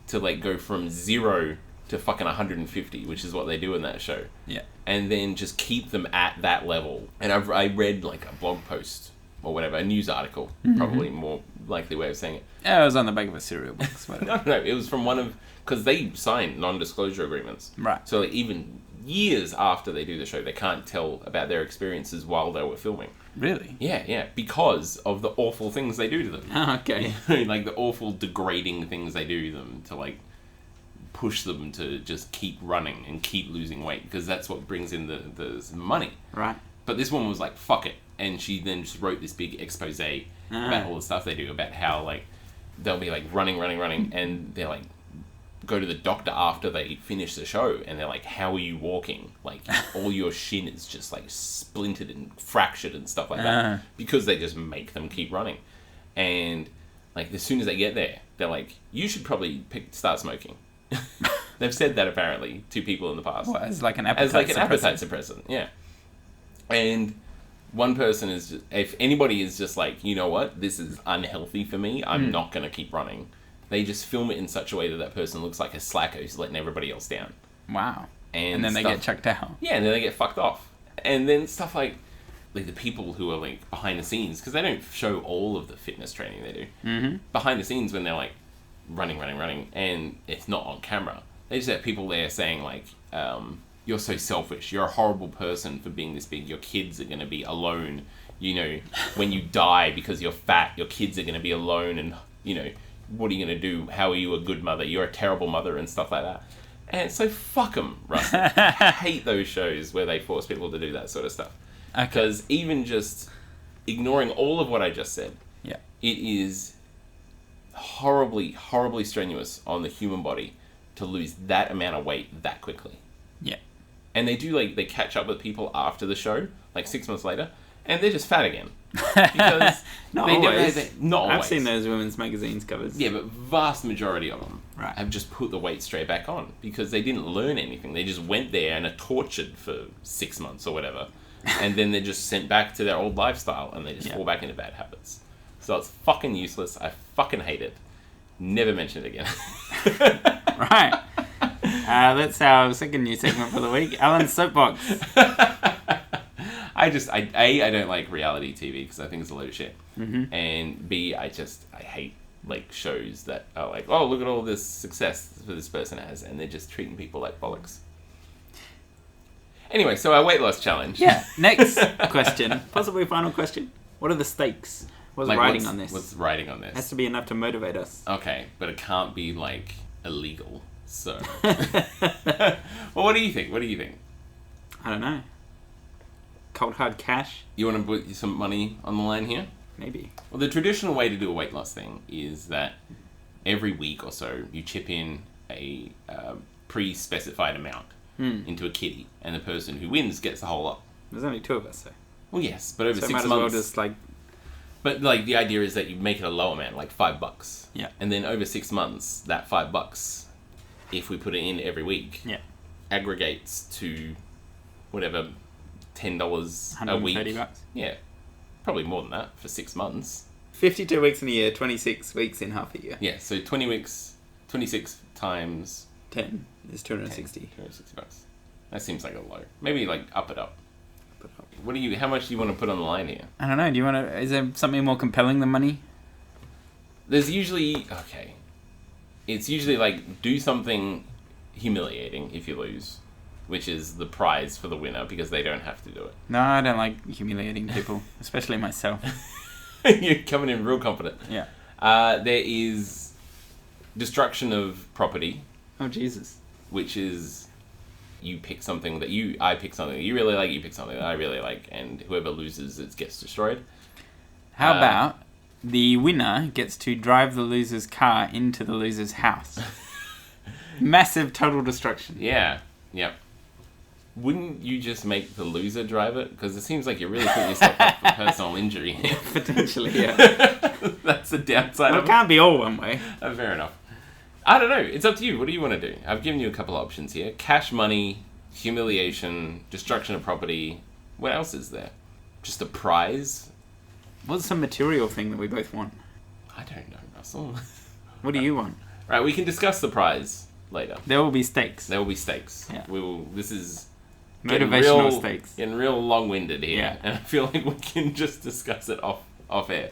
Speaker 2: to like go from 0 to fucking 150, which is what they do in that show.
Speaker 1: Yeah.
Speaker 2: And then just keep them at that level. And I read like a blog post or whatever, a news article, probably more likely way of saying it.
Speaker 1: Yeah, it was on the back of a cereal box.
Speaker 2: No, it was from one of... Because they signed non-disclosure agreements.
Speaker 1: Right.
Speaker 2: So like, even years after they do the show, they can't tell about their experiences while they were filming.
Speaker 1: Really?
Speaker 2: Yeah, because of the awful things they do to them.
Speaker 1: Oh, okay.
Speaker 2: Like the awful degrading things they do to them to like push them to just keep running and keep losing weight, because that's what brings in the money.
Speaker 1: Right.
Speaker 2: But this woman was like, fuck it. And she then just wrote this big expose about all the stuff they do, about how like they'll be like running, and they're like, go to the doctor after they finish the show, and they're like, how are you walking? Like, all your shin is just like splintered and fractured and stuff like that, because they just make them keep running. And like, as soon as they get there, they're like, you should probably start smoking. They've said that apparently to people in the past.
Speaker 1: What, as like an appetite
Speaker 2: suppressant, yeah. And one person is just, if anybody is just like, you know what, this is unhealthy for me, I'm not going to keep running. They just film it in such a way that person looks like a slacker who's letting everybody else down.
Speaker 1: Wow. And then they get chucked out.
Speaker 2: Yeah, and then they get fucked off. And then stuff like the people who are like behind the scenes, because they don't show all of the fitness training they do. Mm-hmm. Behind the scenes, when they're like running, and it's not on camera, they just have people there saying like, you're so selfish, you're a horrible person for being this big, your kids are going to be alone, you know, when you die because you're fat, your kids are going to be alone, and, you know, what are you going to do? How are you a good mother? You're a terrible mother, and stuff like that. And so fuck them, Russell. I hate those shows where they force people to do that sort of stuff. Because even just ignoring all of what I just said, it is horribly, horribly strenuous on the human body to lose that amount of weight that quickly.
Speaker 1: Yeah.
Speaker 2: And they do, like, they catch up with people after the show, like 6 months later, and they're just fat again. Because
Speaker 1: not always.
Speaker 2: I've
Speaker 1: seen those women's magazines covers.
Speaker 2: Yeah, but vast majority of them
Speaker 1: right.
Speaker 2: have just put the weight straight back on because they didn't learn anything. They just went there and are tortured for 6 months or whatever and then they're just sent back to their old lifestyle, and they just fall back into bad habits. So it's fucking useless. I fucking hate it. Never mention it again.
Speaker 1: Right. That's our second new segment for the week. Allan's Soapbox.
Speaker 2: I don't like reality TV because I think it's a load of shit.
Speaker 1: Mm-hmm.
Speaker 2: And B, I hate like shows that are like, oh, look at all this success that this person has, and they're just treating people like bollocks. Anyway, so our weight loss challenge.
Speaker 1: Yeah. Next question, possibly final question. What are the stakes? What's riding on this?
Speaker 2: What's riding on this?
Speaker 1: Has to be enough to motivate us.
Speaker 2: Okay, but it can't be like illegal. So, well, what do you think?
Speaker 1: I don't know. Cold hard cash?
Speaker 2: You want to put some money on the line here?
Speaker 1: Maybe.
Speaker 2: Well, the traditional way to do a weight loss thing is that every week or so you chip in a pre-specified amount into a kitty, and the person who wins gets the whole lot.
Speaker 1: There's only 2 of us, so.
Speaker 2: Well, yes, but over 6 months.
Speaker 1: So might as well just like.
Speaker 2: But like the idea is that you make it a low amount, like $5.
Speaker 1: Yeah.
Speaker 2: And then over 6 months, that $5, if we put it in every week, aggregates to whatever. $10 a week.
Speaker 1: $130.
Speaker 2: Yeah. Probably more than that for 6 months.
Speaker 1: 52 weeks in a year, 26 weeks in half a year.
Speaker 2: Yeah, so 20 weeks, 26 times
Speaker 1: 10 is 260.
Speaker 2: $260. That seems like a low. Maybe like up it up. How much do you want to put on the line here?
Speaker 1: I don't know. Is there something more compelling than money?
Speaker 2: There's usually, it's usually like do something humiliating if you lose, which is the prize for the winner because they don't have to do it.
Speaker 1: No, I don't like humiliating people, especially myself.
Speaker 2: You're coming in real confident.
Speaker 1: Yeah.
Speaker 2: There is destruction of property.
Speaker 1: Oh, Jesus.
Speaker 2: Which is I pick something that you really like, you pick something that I really like, and whoever loses, it gets destroyed.
Speaker 1: How about the winner gets to drive the loser's car into the loser's house? Massive total destruction.
Speaker 2: Yeah. Yep. Wouldn't you just make the loser drive it? Because it seems like you're really putting yourself up for personal injury here.
Speaker 1: Potentially, yeah.
Speaker 2: That's the downside
Speaker 1: of it. It can't be all one way.
Speaker 2: Fair enough. I don't know. It's up to you. What do you want to do? I've given you a couple of options here. Cash money, humiliation, destruction of property. What else is there? Just a prize?
Speaker 1: What's some material thing that we both want?
Speaker 2: I don't know, Russell.
Speaker 1: What do you want?
Speaker 2: Right, we can discuss the prize later.
Speaker 1: There will be stakes.
Speaker 2: There will be stakes.
Speaker 1: Yeah.
Speaker 2: This is
Speaker 1: motivational stakes.
Speaker 2: Getting real long-winded here.
Speaker 1: Yeah.
Speaker 2: And I feel like we can just discuss it off air.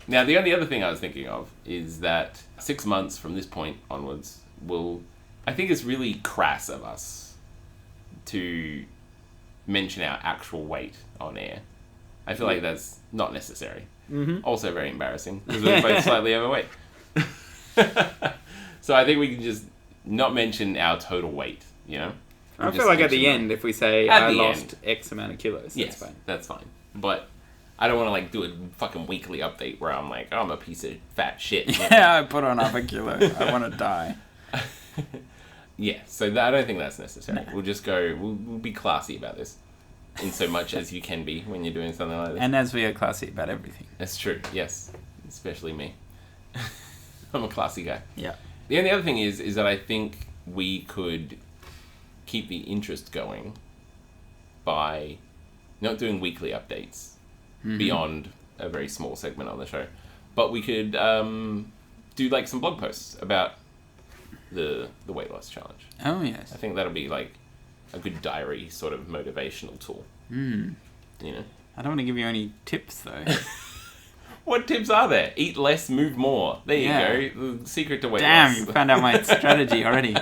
Speaker 2: Now, the only other thing I was thinking of is that 6 months from this point onwards I think it's really crass of us to mention our actual weight on air. I feel like that's not necessary.
Speaker 1: Mm-hmm.
Speaker 2: Also very embarrassing because we're both slightly overweight. So I think we can just not mention our total weight, you know?
Speaker 1: I feel like at the end, if we say I lost X amount of kilos, that's fine.
Speaker 2: That's fine. But I don't want to like do a fucking weekly update where I'm like, oh, I'm a piece of fat shit.
Speaker 1: Yeah, I put on half a kilo. I want to die.
Speaker 2: Yeah, so I don't think that's necessary.
Speaker 1: Nah.
Speaker 2: We'll just go, we'll be classy about this. In so much as you can be when you're doing something like this.
Speaker 1: And as we are classy about everything.
Speaker 2: That's true, yes. Especially me. I'm a classy guy.
Speaker 1: Yeah.
Speaker 2: The only other thing is that I think we could keep the interest going by not doing weekly updates beyond a very small segment on the show. But we could do like some blog posts about the weight loss challenge.
Speaker 1: Oh, yes.
Speaker 2: I think that'll be like a good diary sort of motivational tool.
Speaker 1: You
Speaker 2: know?
Speaker 1: I don't want to give you any tips, though.
Speaker 2: What tips are there? Eat less, move more. There you go. The secret to weight loss.
Speaker 1: Damn, you found out my strategy already.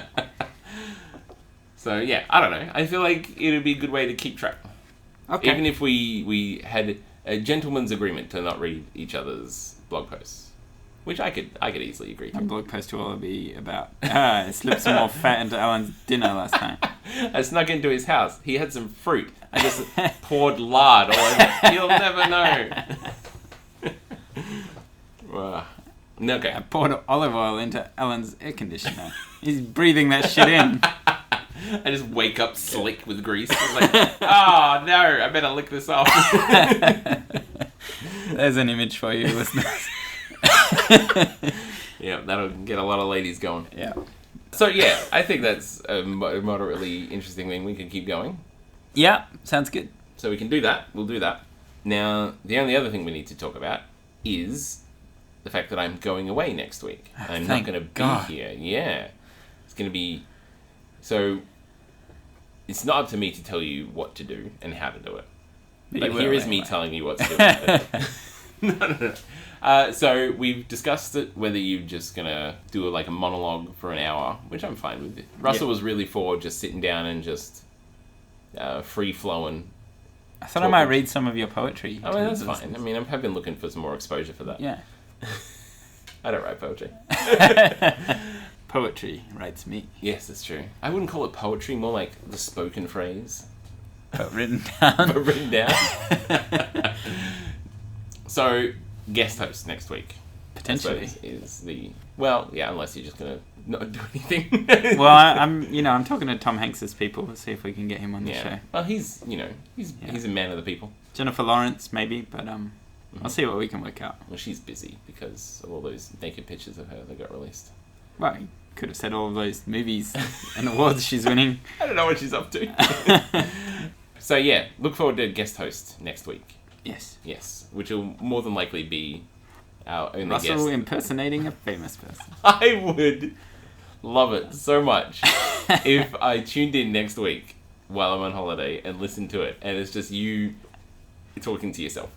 Speaker 2: So, yeah, I don't know. I feel like it would be a good way to keep track.
Speaker 1: Okay.
Speaker 2: Even if we had a gentleman's agreement to not read each other's blog posts. Which I could easily agree to.
Speaker 1: My blog post will be about, I slipped some more fat into Allan's dinner last night.
Speaker 2: I snuck into his house. He had some fruit. I just poured lard all over. You'll never know. Okay.
Speaker 1: I poured olive oil into Allan's air conditioner. He's breathing that shit in.
Speaker 2: I just wake up slick with grease. I'm like, oh no, I better lick this off.
Speaker 1: There's an image for you, listeners.
Speaker 2: Yeah, that'll get a lot of ladies going.
Speaker 1: Yeah.
Speaker 2: So yeah, I think that's a moderately interesting thing. We can keep going.
Speaker 1: Yeah, sounds good.
Speaker 2: So we can do that. We'll do that. Now, the only other thing we need to talk about is the fact that I'm going away next week. I'm not going to be here. Yeah. It's going to be... So, it's not up to me to tell you what to do and how to do it. But here is me telling you what to do. No. So, we've discussed it, whether you're just going to do like a monologue for an hour, which I'm fine with. Russell was really for just sitting down and just free-flowing.
Speaker 1: I thought I might read some of your poetry.
Speaker 2: I mean, that's fine. I mean, I've been looking for some more exposure for that.
Speaker 1: Yeah.
Speaker 2: I don't write poetry.
Speaker 1: Poetry writes me.
Speaker 2: Yes, that's true. I wouldn't call it poetry, more like the spoken phrase.
Speaker 1: But written down.
Speaker 2: But written down. So, guest host next week.
Speaker 1: Potentially.
Speaker 2: Is the... Well, yeah, unless you're just going to not do anything.
Speaker 1: Well, I'm talking to Tom Hanks's people to see if we can get him on the show.
Speaker 2: Well, he's a man of the people.
Speaker 1: Jennifer Lawrence, maybe, but I'll see what we can work out.
Speaker 2: Well, she's busy because of all those naked pictures of her that got released.
Speaker 1: Well, you could have said all of those movies and awards she's winning.
Speaker 2: I don't know what she's up to. So, yeah, look forward to guest host next week.
Speaker 1: Yes.
Speaker 2: Yes, which will more than likely be our only guest.
Speaker 1: Russell impersonating a famous person.
Speaker 2: I would love it so much if I tuned in next week while I'm on holiday and listened to it, and it's just you talking to yourself.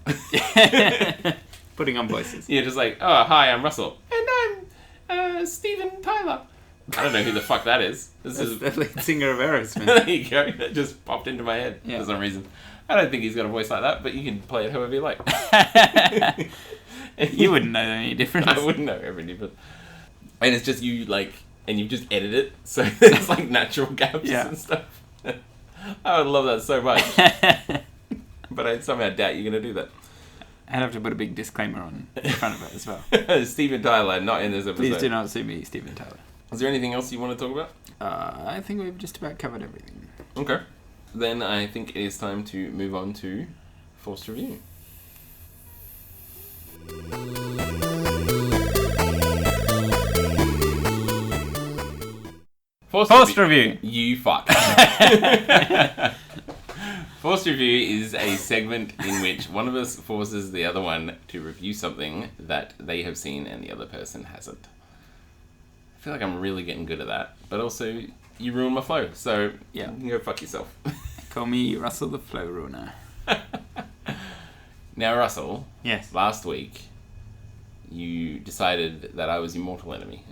Speaker 1: Putting on voices.
Speaker 2: Yeah, just like, oh, hi, I'm Russell. And I'm Steven Tyler. I don't know who the fuck that is. This is
Speaker 1: the lead singer of Aerosmith.
Speaker 2: There you go. That just popped into my head for some reason. I don't think he's got a voice like that, but you can play it however you like.
Speaker 1: You wouldn't know any difference.
Speaker 2: I wouldn't know every difference. And it's just you, like, and you just edit it, so there's, like, natural gaps and stuff. I would love that so much. But I somehow doubt you're going to do that.
Speaker 1: I'd have to put a big disclaimer on in front of it as well.
Speaker 2: Steven Tyler, not in this episode.
Speaker 1: Please do not sue me, Steven Tyler.
Speaker 2: Is there anything else you want to talk about?
Speaker 1: I think we've just about covered everything.
Speaker 2: Okay. Then I think it is time to move on to Forced Review.
Speaker 1: Forced Review!
Speaker 2: You fuck. Forced Review is a segment in which one of us forces the other one to review something that they have seen and the other person hasn't. I feel like I'm really getting good at that, but also you ruin my flow, so you can go fuck yourself.
Speaker 1: Call me Russell the Flow Ruiner.
Speaker 2: Now, Russell.
Speaker 1: Yes.
Speaker 2: Last week, you decided that I was your mortal enemy.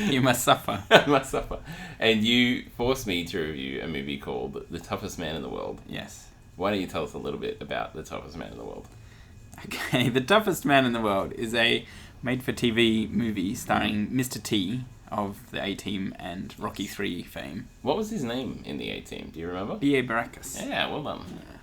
Speaker 1: You must suffer.
Speaker 2: I must suffer. And you forced me to review a movie called The Toughest Man in the World.
Speaker 1: Yes.
Speaker 2: Why don't you tell us a little bit about The Toughest Man in the World?
Speaker 1: Okay, The Toughest Man in the World is a made-for-TV movie starring Mr. T of the A-Team and Rocky III fame.
Speaker 2: What was his name in the A-Team? Do you remember?
Speaker 1: B.A. Baracus.
Speaker 2: Yeah, well done.
Speaker 1: Yeah.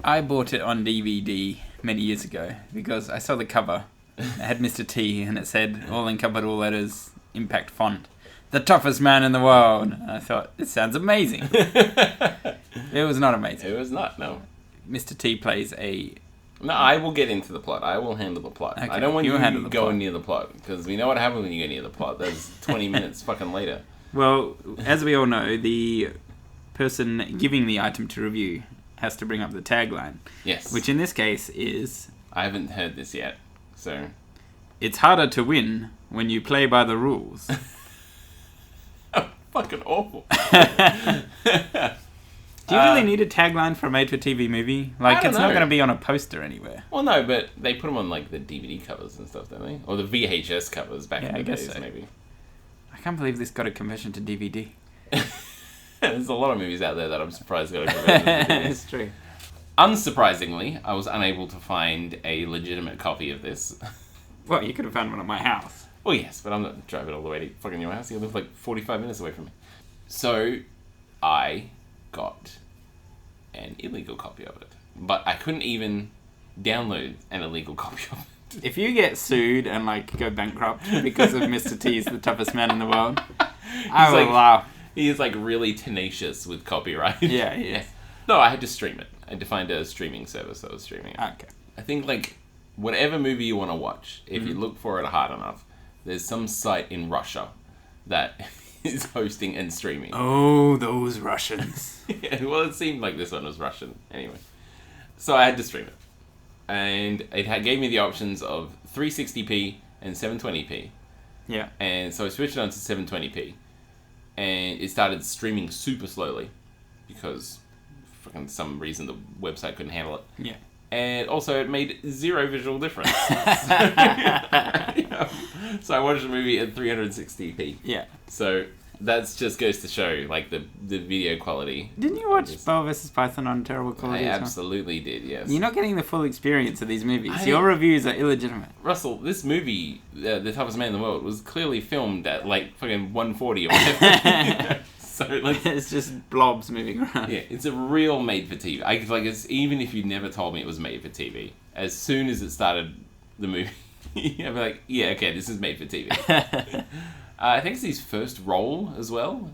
Speaker 1: I bought it on DVD many years ago because I saw the cover. It had Mr. T and it said, all in capital letters, impact font, the toughest man in the world. And I thought, this sounds amazing. It was not amazing.
Speaker 2: It was not, no.
Speaker 1: Mr. T plays a...
Speaker 2: No, I will get into the plot. I will handle the plot. Okay, I don't want you going near the plot, because we know what happens when you go near the plot. That's 20 minutes fucking later.
Speaker 1: Well, as we all know, the person giving the item to review has to bring up the tagline.
Speaker 2: Yes.
Speaker 1: Which in this case is...
Speaker 2: I haven't heard this yet, so...
Speaker 1: It's harder to win when you play by the rules.
Speaker 2: Fucking awful.
Speaker 1: Do you really need a tagline for a made-for-TV movie? Like, it's not going to be on a poster anywhere.
Speaker 2: Well, no, but they put them on, like, the DVD covers and stuff, don't they? Or the VHS covers back in the days, so. Maybe.
Speaker 1: I can't believe this got a conversion to DVD.
Speaker 2: There's a lot of movies out there that I'm surprised got a conversion to DVD.
Speaker 1: It's true.
Speaker 2: Unsurprisingly, I was unable to find a legitimate copy of this.
Speaker 1: Well, you could have found one at my house.
Speaker 2: Well, yes, but I'm not driving all the way to fucking your house. You live like 45 minutes away from me. So, I got an illegal copy of it. But I couldn't even download an illegal copy of it.
Speaker 1: If you get sued and, like, go bankrupt because of Mr. T's The Toughest Man in the World, I will laugh.
Speaker 2: He is, like, really tenacious with copyright.
Speaker 1: Yeah, he is.
Speaker 2: No, I had to stream it. I had to find a streaming service that was streaming it.
Speaker 1: Okay.
Speaker 2: I think, like, whatever movie you want to watch, if you look for it hard enough, there's some site in Russia that is hosting and streaming.
Speaker 1: Oh, those Russians.
Speaker 2: Yeah, well, it seemed like this one was Russian. Anyway. So I had to stream it. And it gave me the options of 360p and 720p.
Speaker 1: Yeah.
Speaker 2: And so I switched it on to 720p. And it started streaming super slowly. Because for some reason the website couldn't handle it.
Speaker 1: Yeah.
Speaker 2: And also it made zero visual difference. So I watched the movie at 360p.
Speaker 1: Yeah.
Speaker 2: So that's just goes to show, like, the video quality.
Speaker 1: Didn't you watch Bell vs. Python on terrible quality?
Speaker 2: I absolutely did, yes.
Speaker 1: You're not getting the full experience of these movies. Your reviews are illegitimate.
Speaker 2: Russell, this movie, The Toughest Man in the World, was clearly filmed at, like, fucking 140 or whatever. So, like,
Speaker 1: it's just blobs moving around.
Speaker 2: Yeah, it's a real made-for-TV. It's even if you never told me it was made-for-TV, as soon as it started the movie, I'd be like, yeah, okay, this is made-for-TV. I think it's his first role as well.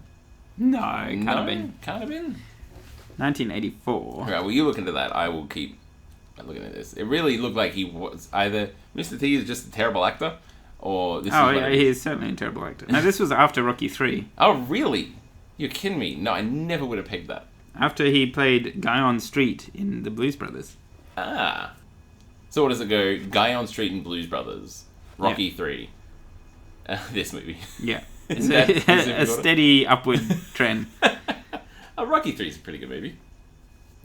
Speaker 1: No, can't have been.
Speaker 2: Can't have been.
Speaker 1: 1984.
Speaker 2: Right, well, you look into that. I will keep looking at this. It really looked like he was either Mr. T is just a terrible actor, or this is
Speaker 1: he is certainly a terrible actor. No, this was after Rocky 3.
Speaker 2: Oh, really? You're kidding me. No, I never would have pegged that.
Speaker 1: After he played Guy on Street in The Blues Brothers.
Speaker 2: Ah. So what does it go? Guy on Street in Blues Brothers. Rocky 3. This movie.
Speaker 1: Yeah. It's a steady upward trend.
Speaker 2: Rocky 3 is a pretty good movie.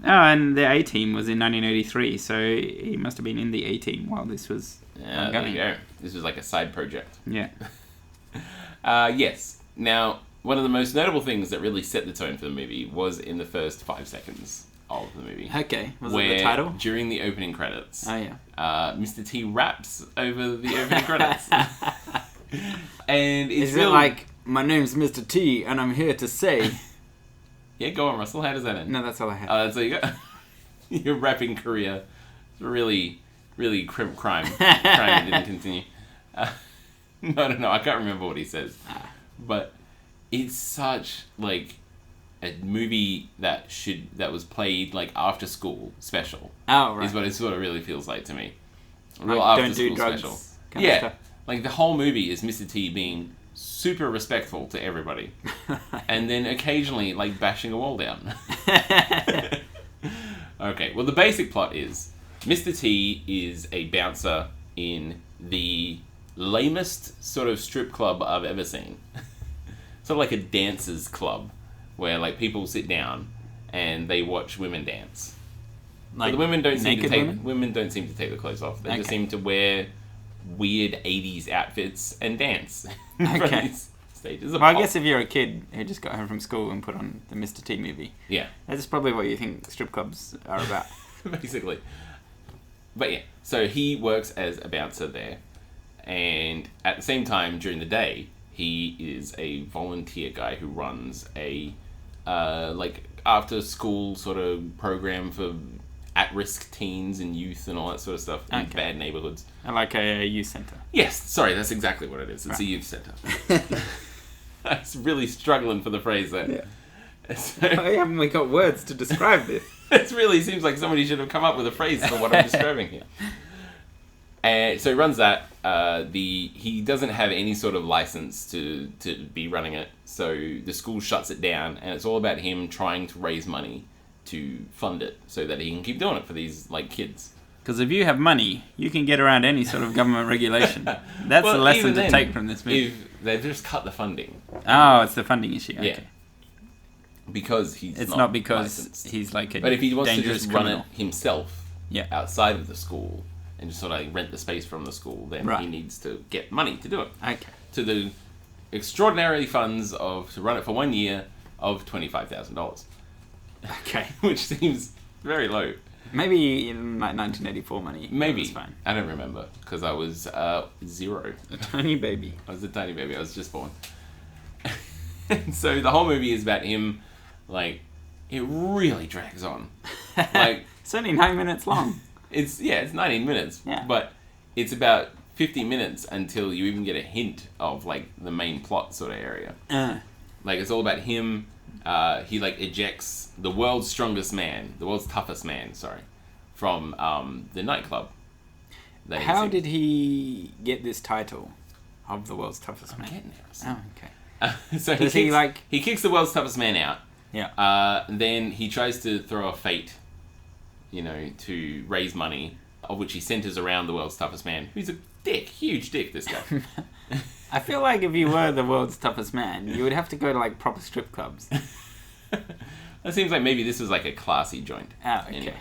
Speaker 1: Oh, and the A-Team was in 1983, so he must have been in the A-Team while this was
Speaker 2: ongoing. There you go. This was like a side project.
Speaker 1: Yeah.
Speaker 2: Yes. Now, one of the most notable things that really set the tone for the movie was in the first 5 seconds of the movie.
Speaker 1: Okay. Was it the title?
Speaker 2: During the opening credits,
Speaker 1: Mr.
Speaker 2: T raps over the opening credits. And it's
Speaker 1: Is it like, my name's Mr. T and I'm here to say...
Speaker 2: Yeah, go on, Russell. How does that end?
Speaker 1: No, that's all I had.
Speaker 2: Oh, that's all you got? Your rapping career is really, really crime. Crime didn't continue. No, I can't remember what he says. But it's such, like, a movie that was played, like, after school special.
Speaker 1: Oh, right.
Speaker 2: Is what it sort of really feels like to me.
Speaker 1: A real after school special.
Speaker 2: Yeah. Like, the whole movie is Mr. T being super respectful to everybody. And then occasionally, like, bashing a wall down. Okay, well, the basic plot is Mr. T is a bouncer in the lamest sort of strip club I've ever seen. Sort of like a dancers club where, like, people sit down and they watch women dance. Like, the women don't seem to take the clothes off. They just seem to wear weird 80s outfits and dance.
Speaker 1: Okay.
Speaker 2: Stages
Speaker 1: well, I guess if you're a kid who just got home from school and put on the Mr. T movie,
Speaker 2: yeah,
Speaker 1: that's probably what you think strip clubs are about.
Speaker 2: Basically. But yeah, so he works as a bouncer there, and at the same time during the day, he is a volunteer guy who runs a like after school sort of program for at-risk teens and youth and all that sort of stuff in bad neighborhoods.
Speaker 1: Like a youth center.
Speaker 2: Yes, sorry, that's exactly what it is. It's a youth center. I was really struggling for the phrase there.
Speaker 1: Yeah. So, why haven't we got words to describe this?
Speaker 2: It really seems like somebody should have come up with a phrase for what I'm describing here. And so he runs that. He doesn't have any sort of license to be running it, so the school shuts it down, and it's all about him trying to raise money to fund it so that he can keep doing it for these, like, kids.
Speaker 1: Because if you have money, you can get around any sort of government regulation. That's the lesson to take from this movie.
Speaker 2: They've just cut the funding.
Speaker 1: Oh, it's the funding issue. Okay.
Speaker 2: Yeah. Because
Speaker 1: it's not because licensed. He's like a dangerous criminal.
Speaker 2: But if he wants to just run it himself
Speaker 1: outside
Speaker 2: of the school and just sort of like rent the space from the school, then he needs to get money to do it.
Speaker 1: Okay.
Speaker 2: To the extraordinary funds to run it for 1 year of $25,000.
Speaker 1: Okay.
Speaker 2: Which seems very low.
Speaker 1: Maybe in like 1984 money.
Speaker 2: Maybe.
Speaker 1: That's fine.
Speaker 2: I don't remember because I was 0.
Speaker 1: A tiny baby.
Speaker 2: I was a tiny baby. I was just born. And so the whole movie is about him, like, it really drags on. Like,
Speaker 1: it's only 9 minutes long.
Speaker 2: It's 19 minutes.
Speaker 1: Yeah.
Speaker 2: But it's about 50 minutes until you even get a hint of, like, the main plot sort of area. Like, it's all about him. He, like, ejects the world's toughest man, from the nightclub.
Speaker 1: How did he get this title of the world's toughest man?
Speaker 2: I'm getting there.
Speaker 1: Oh, okay.
Speaker 2: So he kicks the world's toughest man out.
Speaker 1: Yeah.
Speaker 2: Then he tries to throw a fate, to raise money, of which he centers around the world's toughest man, who's a dick, huge dick, this guy.
Speaker 1: I feel like if you were the world's toughest man, you would have to go to like proper strip clubs.
Speaker 2: It seems like maybe this was like a classy joint.
Speaker 1: Oh, okay.
Speaker 2: Anyway.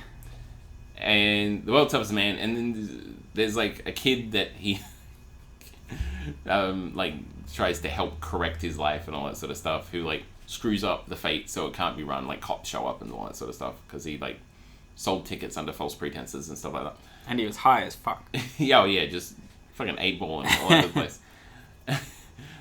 Speaker 2: And the world's toughest man, and then there's like a kid that he tries to help correct his life and all that sort of stuff, who like screws up the fate so it can't be run, like cops show up and all that sort of stuff, because he like sold tickets under false pretenses and stuff like that.
Speaker 1: And he was high as fuck.
Speaker 2: yeah, just fucking 8-balling all over the place.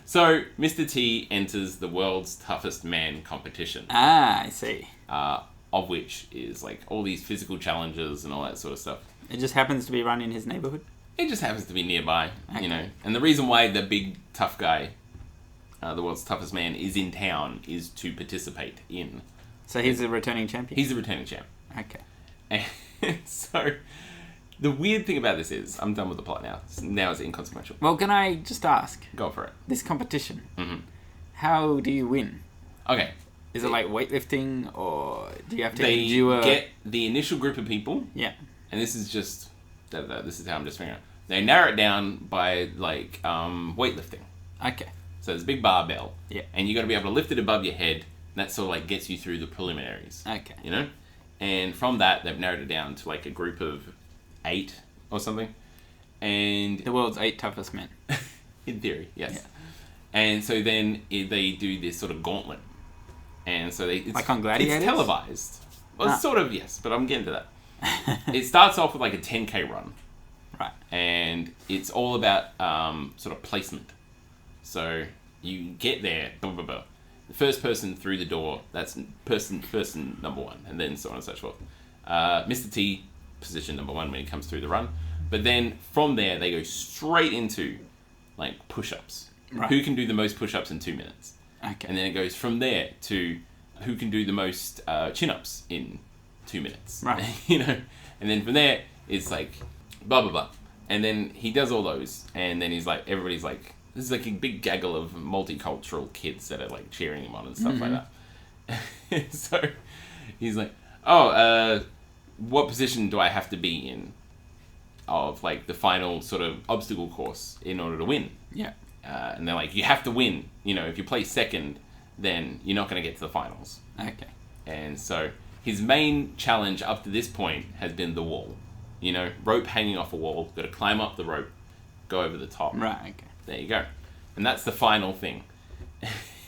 Speaker 2: So, Mr. T enters the world's toughest man competition.
Speaker 1: Ah, I see.
Speaker 2: Of which is like all these physical challenges and all that sort of stuff.
Speaker 1: It just happens to be run in his neighborhood?
Speaker 2: It just happens to be nearby, okay. And the reason why the big tough guy, the world's toughest man, is in town is to participate in.
Speaker 1: So he's a returning champion?
Speaker 2: He's a returning champ.
Speaker 1: Okay.
Speaker 2: And so, the weird thing about this is, I'm done with the plot now. Now it's inconsequential.
Speaker 1: Well, can I just ask?
Speaker 2: Go for it.
Speaker 1: This competition,
Speaker 2: mm-hmm.
Speaker 1: How do you win?
Speaker 2: Okay.
Speaker 1: Is it like weightlifting, or do you have to
Speaker 2: They get the initial group of people.
Speaker 1: Yeah. And
Speaker 2: this is just... This is how I'm just figuring out. They narrow it down by, like, weightlifting.
Speaker 1: Okay.
Speaker 2: So there's a big barbell.
Speaker 1: Yeah.
Speaker 2: And you got to be able to lift it above your head. And that sort of, like, gets you through the preliminaries.
Speaker 1: Okay.
Speaker 2: And from that, they've narrowed it down to, like, a group of 8 or something. And...
Speaker 1: The world's 8 toughest men.
Speaker 2: In theory, yes.
Speaker 1: Yeah.
Speaker 2: And so then they do this sort of gauntlet. And so it's...
Speaker 1: Like on Gladiators?
Speaker 2: It's televised. Well, sort of, yes. But I'm getting to that. It starts off with like a 10K run.
Speaker 1: Right. And
Speaker 2: it's all about sort of placement. So you get there, blah, blah, blah. The first person through the door, that's person number 1, and then so on and so forth. Mr. T, position number 1 when he comes through the run. But then from there, they go straight into like push-ups.
Speaker 1: Right.
Speaker 2: Who can do the most push-ups in 2 minutes?
Speaker 1: Okay.
Speaker 2: And then it goes from there to who can do the most chin-ups in 2 minutes.
Speaker 1: Right.
Speaker 2: And then from there, it's like, blah, blah, blah. And then he does all those, and then he's like, everybody's like, this is like a big gaggle of multicultural kids that are like cheering him on and stuff like that. So he's like, what position do I have to be in of like the final sort of obstacle course in order to win?
Speaker 1: Yeah.
Speaker 2: And they're like, you have to win. If you play second, then you're not going to get to the finals.
Speaker 1: Okay.
Speaker 2: And so his main challenge up to this point has been the wall. Rope hanging off a wall. Got to climb up the rope, go over the top.
Speaker 1: Right, okay.
Speaker 2: There you go. And that's the final thing.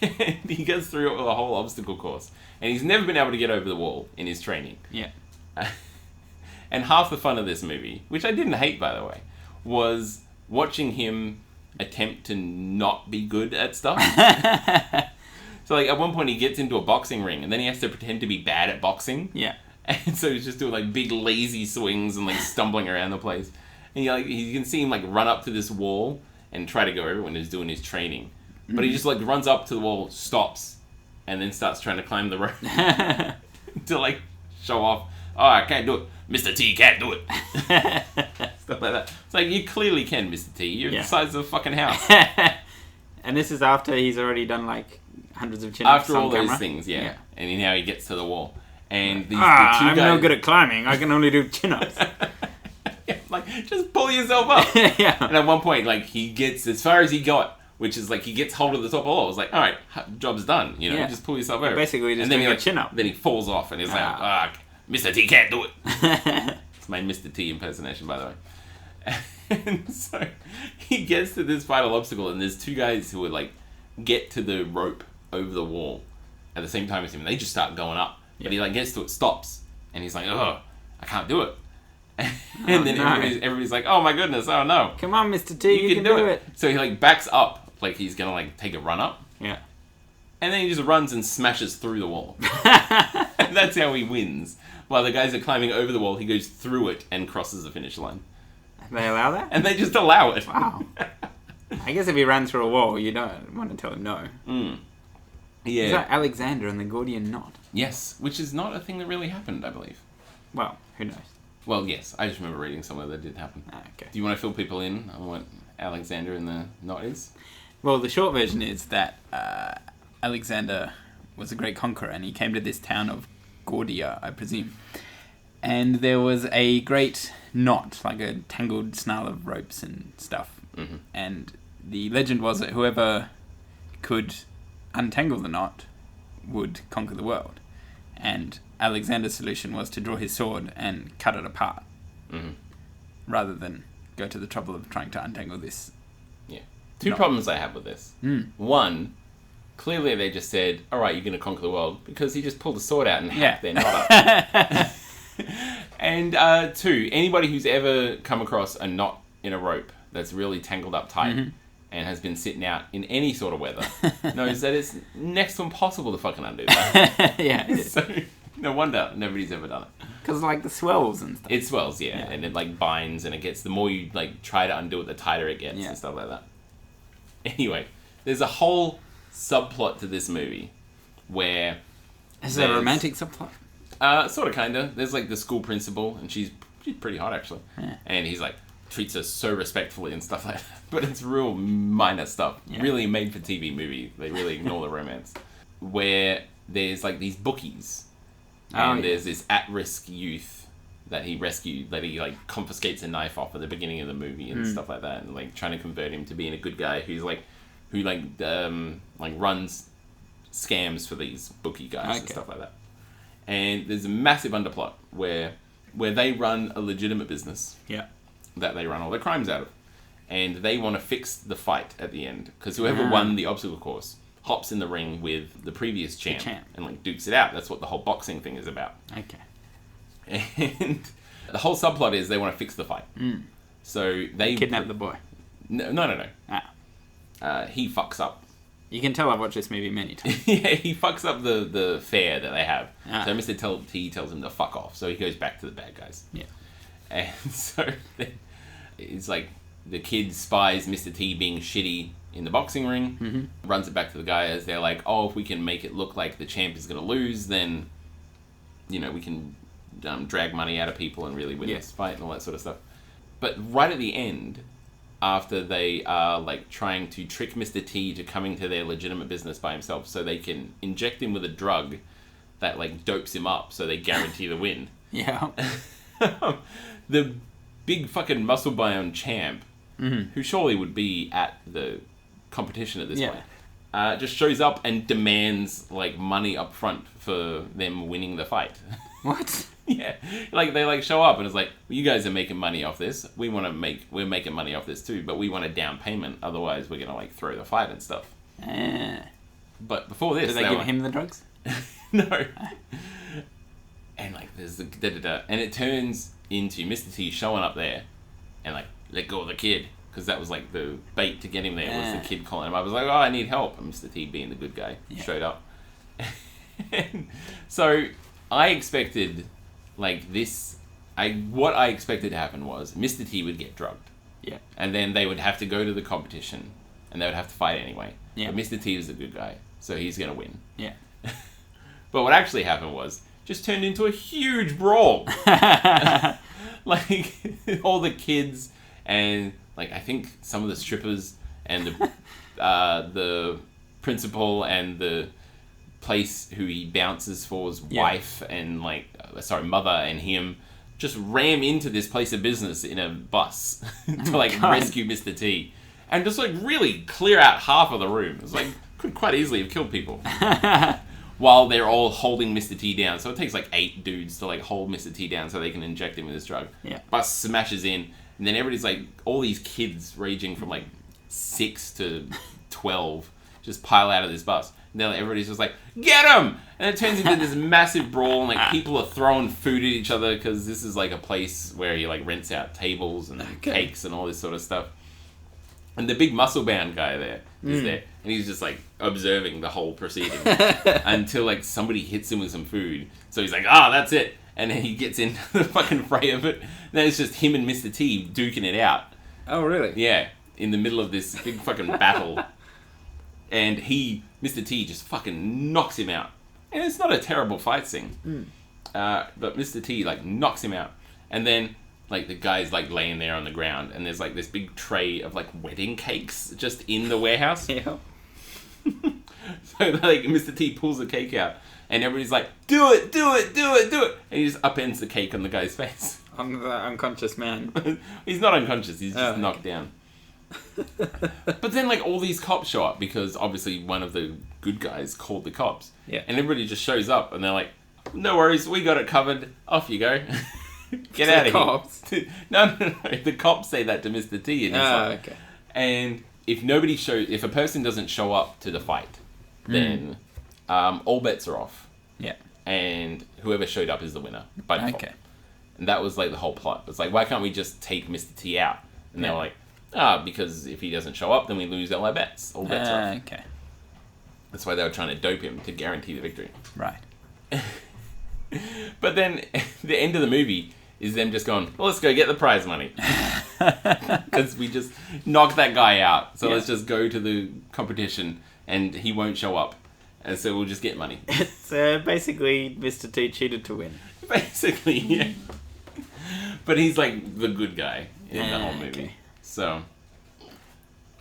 Speaker 2: He goes through the whole obstacle course. And he's never been able to get over the wall in his training.
Speaker 1: Yeah.
Speaker 2: And half the fun of this movie, which I didn't hate, by the way, was watching him attempt to not be good at stuff. So, like, at one point he gets into a boxing ring, and then he has to pretend to be bad at boxing.
Speaker 1: Yeah.
Speaker 2: And so he's just doing, like, big lazy swings and, like, stumbling around the place. And you can see him, like, run up to this wall and try to go over when he's doing his training. But he just, like, runs up to the wall, stops, and then starts trying to climb the rope to, like, show off, I can't do it. Mr. T can't do it. Stuff like that. It's like, you clearly can, Mr. T. You're the size of a fucking house.
Speaker 1: And this is after he's already done, like, hundreds of chin-ups
Speaker 2: after all
Speaker 1: camera.
Speaker 2: those things, yeah. And now he gets to the wall. And the two
Speaker 1: I'm
Speaker 2: guys...
Speaker 1: no good at climbing. I can only do chin-ups.
Speaker 2: Like, just pull yourself up.
Speaker 1: Yeah.
Speaker 2: And at one point, like, he gets as far as he got, which is, like, he gets hold of the top of the wall. It's like, all right, job's done. Just pull yourself over.
Speaker 1: Basically, just doing a chin-up.
Speaker 2: Then he falls off, and he's like, Mr. T can't do it. It's my Mr. T impersonation, by the way. And so he gets to this final obstacle, and there's two guys who would, like, get to the rope over the wall at the same time as him. And they just start going up. But he, like, gets to it, stops, and he's like, I can't do it. And then everybody's like, oh my goodness, oh no.
Speaker 1: Come on, Mr. T, you can do it.
Speaker 2: So he, like, backs up, like he's gonna, like, take a run up.
Speaker 1: Yeah.
Speaker 2: And then he just runs and smashes through the wall. And that's how he wins. While the guys are climbing over the wall, he goes through it and crosses the finish line.
Speaker 1: They allow that?
Speaker 2: And they just allow it.
Speaker 1: Wow. I guess if he ran through a wall, you don't want to tell him no.
Speaker 2: Yeah.
Speaker 1: Is that Alexander and the Gordian knot?
Speaker 2: Yes, which is not a thing that really happened, I believe.
Speaker 1: Well, who knows?
Speaker 2: Well, yes, I just remember reading somewhere that did happen.
Speaker 1: Okay.
Speaker 2: Do you want to fill people in on what Alexander and the knot is?
Speaker 1: Well, the short version is that Alexander was a great conqueror, and he came to this town of Gordia, I presume. And there was a great knot, like a tangled snarl of ropes and stuff.
Speaker 2: Mm-hmm.
Speaker 1: And the legend was that whoever could untangle the knot would conquer the world. And Alexander's solution was to draw his sword and cut it apart, rather than go to the trouble of trying to untangle this.
Speaker 2: Yeah. Two problems I have with this. One, clearly they just said, all right, you're going to conquer the world, because he just pulled a sword out and hacked their knot up. And two, anybody who's ever come across a knot in a rope that's really tangled up tight and has been sitting out in any sort of weather knows that it's next to impossible to fucking undo that.
Speaker 1: Yeah.
Speaker 2: So no wonder nobody's ever done it.
Speaker 1: Because like the swells and stuff.
Speaker 2: It swells, yeah, and it like binds, and it gets, the more you like try to undo it, the tighter it gets and stuff like that. Anyway, there's a whole subplot to this movie where
Speaker 1: is there a romantic subplot?
Speaker 2: Sort of, kind of. There's like the school principal, and she's pretty hot actually, and he's like treats her so respectfully and stuff like that. But it's real minor stuff, really made for TV movie. They really ignore the romance. Where there's like these bookies, and there's this at-risk youth that he rescued, that he like confiscates a knife off at the beginning of the movie and stuff like that, and like trying to convert him to being a good guy who runs scams for these bookie guys and stuff like that. And there's a massive underplot where they run a legitimate business that they run all their crimes out of, and they want to fix the fight at the end, because whoever won the obstacle course hops in the ring with the previous champ and like dukes it out. That's what the whole boxing thing is about.
Speaker 1: Okay.
Speaker 2: And the whole subplot is they want to fix the fight. So they
Speaker 1: kidnap the boy.
Speaker 2: No. He fucks up.
Speaker 1: You can tell I've watched this movie many times.
Speaker 2: Yeah, he fucks up the fair that they have. So Mr. T tells him to fuck off. So he goes back to the bad guys.
Speaker 1: Yeah.
Speaker 2: And so it's like the kid spies Mr. T being shitty in the boxing ring, runs it back to the guy as they're like, oh, if we can make it look like the champ is going to lose, then, you know, we can drag money out of people and really win this fight and all that sort of stuff. But right at the end, after they are like trying to trick Mr. T to coming to their legitimate business by himself so they can inject him with a drug that like dopes him up so they guarantee the win.
Speaker 1: Yeah.
Speaker 2: The big fucking muscle-bound champ, who surely would be at the competition at this point, just shows up and demands like money up front for them winning the fight.
Speaker 1: What?
Speaker 2: Yeah, like they like show up and it's like, well, you guys are making money off this. We're making money off this too, but we want a down payment. Otherwise, we're gonna like throw the fight and stuff. But before this,
Speaker 1: did they give him the drugs?
Speaker 2: No. And like there's the da-da-da, and it turns into Mr. T showing up there and like, let go of the kid, because that was like the bait to get him there, was the kid calling him up. I was like, oh, I need help, and Mr. T, being the good guy, showed up. And so I expected like this, what I expected to happen was Mr. T would get drugged, and then they would have to go to the competition and they would have to fight anyway, but Mr. T is the good guy, so he's gonna win. But what actually happened was just turned into a huge brawl. Like all the kids and like I think some of the strippers and the principal and the place who he bounces for's wife and like mother and him just ram into this place of business in a bus to like rescue Mr. T and just like really clear out half of the room. It's like could quite easily have killed people. While they're all holding Mr. T down. So it takes like 8 dudes to like hold Mr. T down so they can inject him with this drug. Bus smashes in, and then everybody's like, all these kids ranging from like 6 to 12 just pile out of this bus. And then everybody's just like, get him! And it turns into this massive brawl, and like people are throwing food at each other, because this is like a place where he like rents out tables and cakes and all this sort of stuff. And the big muscle-bound guy there is there, and he's just like observing the whole proceeding until like somebody hits him with some food. So he's like, that's it. And then he gets into the fucking fray of it. And then it's just him and Mr. T duking it out.
Speaker 1: Oh, really?
Speaker 2: Yeah, in the middle of this big fucking battle. And Mr. T just fucking knocks him out. And it's not a terrible fight scene. But Mr. T like knocks him out. And then like the guy's like laying there on the ground, and there's like this big tray of like wedding cakes just in the warehouse.
Speaker 1: Yeah.
Speaker 2: So like Mr. T pulls the cake out, and everybody's like, "Do it, do it, do it, do it!" And he just upends the cake on the guy's face.
Speaker 1: I'm the unconscious man.
Speaker 2: He's not unconscious. He's just knocked down. But then like all these cops show up because obviously one of the good guys called the cops.
Speaker 1: Yeah.
Speaker 2: And everybody just shows up, and they're like, "No worries, we got it covered. Off you go." Get out of
Speaker 1: cops.
Speaker 2: Here. No. The cops say that to Mr. T. And
Speaker 1: Okay.
Speaker 2: And if a person doesn't show up to the fight, then all bets are off.
Speaker 1: Yeah.
Speaker 2: And whoever showed up is the winner by default.
Speaker 1: Okay.
Speaker 2: And that was like the whole plot. It's like, why can't we just take Mr. T out? And they're like, because if he doesn't show up, then we lose all our bets. All bets are off.
Speaker 1: Okay.
Speaker 2: That's why they were trying to dope him to guarantee the victory.
Speaker 1: Right.
Speaker 2: But then the end of the movie is them just going, well, let's go get the prize money. Because we just knocked that guy out. So let's just go to the competition and he won't show up. And so we'll just get money.
Speaker 1: It's basically Mr. T cheated to win.
Speaker 2: Basically, yeah. But he's like the good guy in the whole movie. Okay. So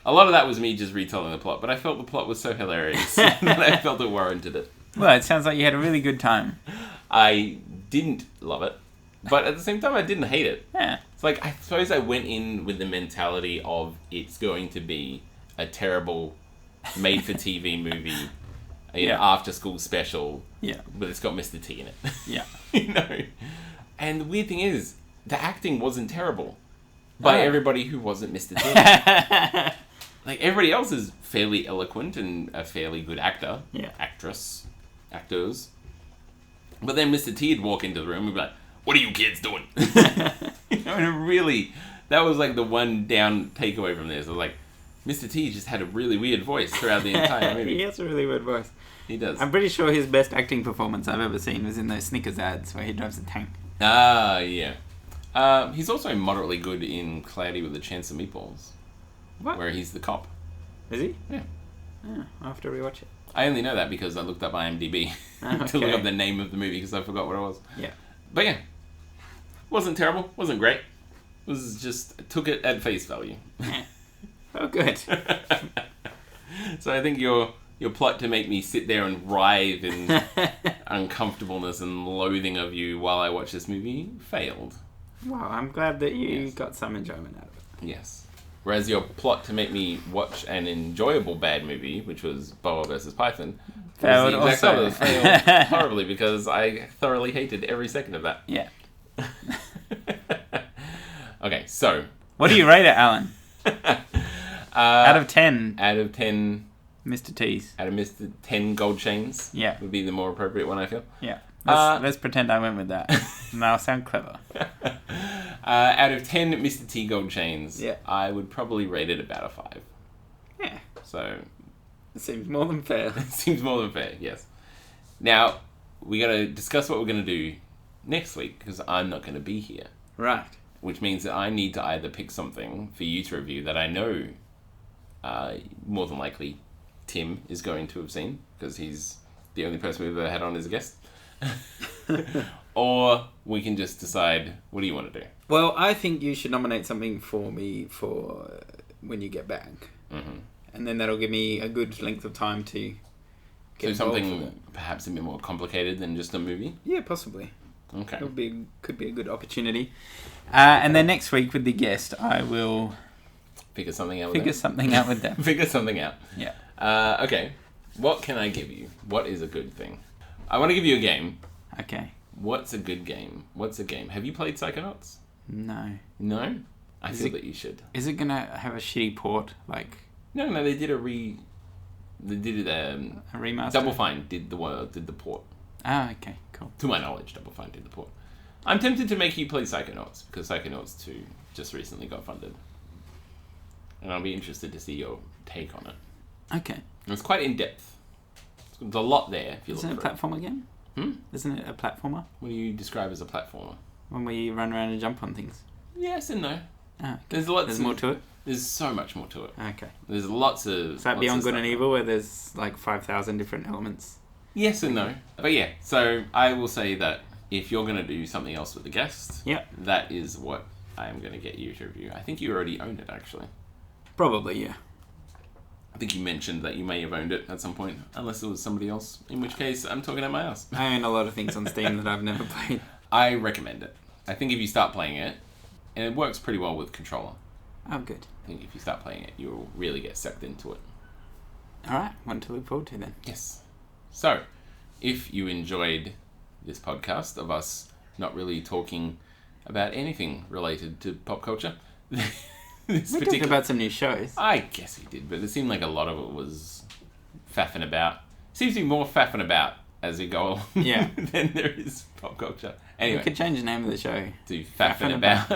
Speaker 2: a lot of that was me just retelling the plot. But I felt the plot was so hilarious that I felt it warranted it.
Speaker 1: Well, it sounds like you had a really good time.
Speaker 2: I didn't love it. But at the same time, I didn't hate it.
Speaker 1: Yeah.
Speaker 2: It's like, I suppose I went in with the mentality of it's going to be a terrible made-for-TV movie, after-school special.
Speaker 1: Yeah.
Speaker 2: But it's got Mr. T in it.
Speaker 1: Yeah.
Speaker 2: And the weird thing is, the acting wasn't terrible by everybody who wasn't Mr. T. Like, everybody else is fairly eloquent and a fairly good actor.
Speaker 1: Yeah.
Speaker 2: Actors. But then Mr. T would walk into the room and be like, "What are you kids doing?" And really, that was like the one down takeaway from this. It was like, Mr. T just had a really weird voice throughout the entire movie.
Speaker 1: He has a really weird voice.
Speaker 2: He does.
Speaker 1: I'm pretty sure his best acting performance I've ever seen was in those Snickers ads where he drives a tank.
Speaker 2: Ah, yeah. He's also moderately good in Cloudy with a Chance of Meatballs.
Speaker 1: What?
Speaker 2: Where he's the cop.
Speaker 1: Is he?
Speaker 2: Yeah.
Speaker 1: Oh, I'll have to rewatch it.
Speaker 2: I only know that because I looked up IMDb to look up the name of the movie because I forgot what it was.
Speaker 1: Yeah.
Speaker 2: But yeah. Wasn't terrible. Wasn't great. Was just took it at face value.
Speaker 1: Oh, good.
Speaker 2: So I think your plot to make me sit there and writhe in uncomfortableness and loathing of you while I watch this movie failed.
Speaker 1: Wow, I'm glad that you got some enjoyment out of it.
Speaker 2: Yes. Whereas your plot to make me watch an enjoyable bad movie, which was Boa vs. Python,
Speaker 1: failed also.
Speaker 2: Failed horribly because I thoroughly hated every second of that.
Speaker 1: Yeah.
Speaker 2: Okay, so...
Speaker 1: What do you rate it, Alan? Out of 10.
Speaker 2: Out of 10...
Speaker 1: Mr. T's.
Speaker 2: Out of Mr. 10 gold chains.
Speaker 1: Yeah.
Speaker 2: Would be the more appropriate one, I feel.
Speaker 1: Yeah. Let's pretend I went with that. And I'll sound clever.
Speaker 2: Out of 10 Mr. T gold chains,
Speaker 1: yeah.
Speaker 2: I would probably rate it about a 5.
Speaker 1: Yeah.
Speaker 2: So...
Speaker 1: It seems more than fair.
Speaker 2: It seems more than fair, yes. Now, we got to discuss what we're going to do next week, because I'm not going to be here.
Speaker 1: Right.
Speaker 2: Which means that I need to either pick something for you to review that I know more than likely Tim is going to have seen, because he's the only person we've ever had on as a guest. Or we can just decide, what do you want to do?
Speaker 1: Well, I think you should nominate something for me for when you get back.
Speaker 2: Mm-hmm.
Speaker 1: And then that'll give me a good length of time to get involved
Speaker 2: something
Speaker 1: with it.
Speaker 2: Perhaps a bit more complicated than just a movie?
Speaker 1: Yeah, possibly.
Speaker 2: Okay.
Speaker 1: Could be a good opportunity. And then next week with the guest, I will...
Speaker 2: Figure something out
Speaker 1: with them.
Speaker 2: Figure something out.
Speaker 1: Yeah.
Speaker 2: Okay. What can I give you? What is a good thing? I want to give you a game.
Speaker 1: Okay.
Speaker 2: What's a good game? What's a game? Have you played Psychonauts?
Speaker 1: No.
Speaker 2: No? I feel that you should.
Speaker 1: Is it going to have a shitty port? Like...
Speaker 2: No, they did a remaster. Double Fine did the port.
Speaker 1: Ah, okay, cool.
Speaker 2: To my knowledge, Double Fine did the port. I'm tempted to make you play Psychonauts, because Psychonauts 2 just recently got funded. And I'll be interested to see your take on it.
Speaker 1: Okay.
Speaker 2: It's quite in-depth. There's a lot there, if you look
Speaker 1: Isn't it a platform again? Isn't it a platformer?
Speaker 2: What do you describe as a platformer?
Speaker 1: When we run around and jump on things.
Speaker 2: Yes and no.
Speaker 1: Ah, okay.
Speaker 2: There's
Speaker 1: more to it?
Speaker 2: There's so much more to it.
Speaker 1: Okay.
Speaker 2: There's lots of...
Speaker 1: Is that Beyond Good and Evil, where there's like 5,000 different elements?
Speaker 2: Yes and no. But yeah, so I will say that if you're going to do something else with the guest,
Speaker 1: yep,
Speaker 2: that is what I am going to get you to review. I think you already own it, actually.
Speaker 1: Probably, yeah.
Speaker 2: I think you mentioned that you may have owned it at some point, unless it was somebody else, in which case I'm talking out my ass.
Speaker 1: I own a lot of things on Steam that I've never played.
Speaker 2: I recommend it. I think if you start playing it, and it works pretty well with controller.
Speaker 1: Oh, good.
Speaker 2: I think if you start playing it, you'll really get sucked into it.
Speaker 1: Alright, one to look forward to then.
Speaker 2: Yes. So, if you enjoyed this podcast of us not really talking about anything related to pop culture...
Speaker 1: We talked about some new shows.
Speaker 2: I guess we did, but it seemed like a lot of it was faffing about. Seems to be more faffing about as we go along than there is pop culture. Anyway.
Speaker 1: We could change the name of the show.
Speaker 2: To Faffing About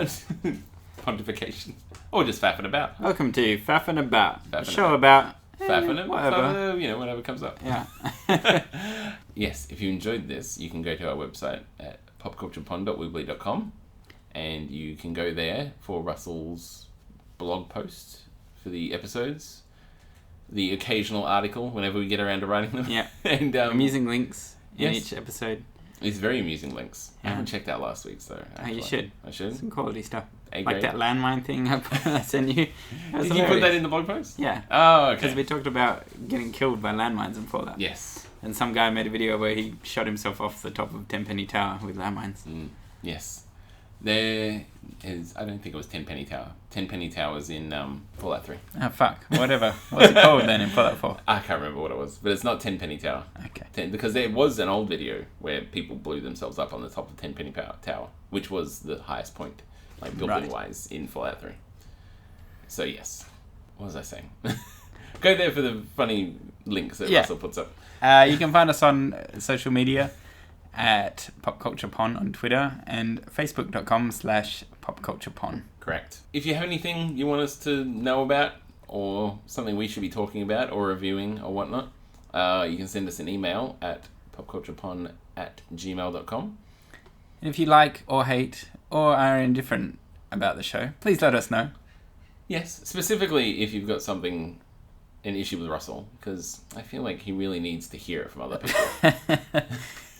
Speaker 2: Pontification. Or just Faffing About.
Speaker 1: Welcome to Faffing About. A show about...
Speaker 2: Faffing
Speaker 1: whatever.
Speaker 2: Whatever comes up.
Speaker 1: Yeah.
Speaker 2: Yes, if you enjoyed this, you can go to our website at popculturepon.weebly.com and you can go there for Russell's blog post for the episodes, the occasional article whenever we get around to writing them.
Speaker 1: Yeah.
Speaker 2: And
Speaker 1: amusing links in each episode.
Speaker 2: It's very amusing links. I haven't checked out last week's though.
Speaker 1: Oh, you should.
Speaker 2: I should.
Speaker 1: Some quality stuff.
Speaker 2: Like
Speaker 1: that landmine thing I sent you.
Speaker 2: Did you put that in the blog post?
Speaker 1: Yeah.
Speaker 2: Oh, okay.
Speaker 1: Because we talked about getting killed by landmines and all that.
Speaker 2: Yes.
Speaker 1: And some guy made a video where he shot himself off the top of Tenpenny Tower with landmines.
Speaker 2: Yes. There is... I don't think it was Tenpenny Tower. Tenpenny Tower's in Fallout 3.
Speaker 1: Oh, fuck. Whatever. What's it called then in Fallout 4?
Speaker 2: I can't remember what it was. But it's not Tenpenny Tower.
Speaker 1: Okay.
Speaker 2: Because there was an old video where people blew themselves up on the top of Tenpenny Tower, which was the highest point, like building-wise, in Fallout 3. So, yes. What was I saying? Go there for the funny links that Russell puts up.
Speaker 1: You can find us on social media at popculturepon on Twitter and facebook.com/popculturepon.
Speaker 2: Correct. If you have anything you want us to know about or something we should be talking about or reviewing or whatnot, you can send us an email at popculturepon@gmail.com.
Speaker 1: And if you like or hate or are indifferent about the show, please let us know.
Speaker 2: Yes, specifically if you've got an issue with Russell, because I feel like he really needs to hear it from other people.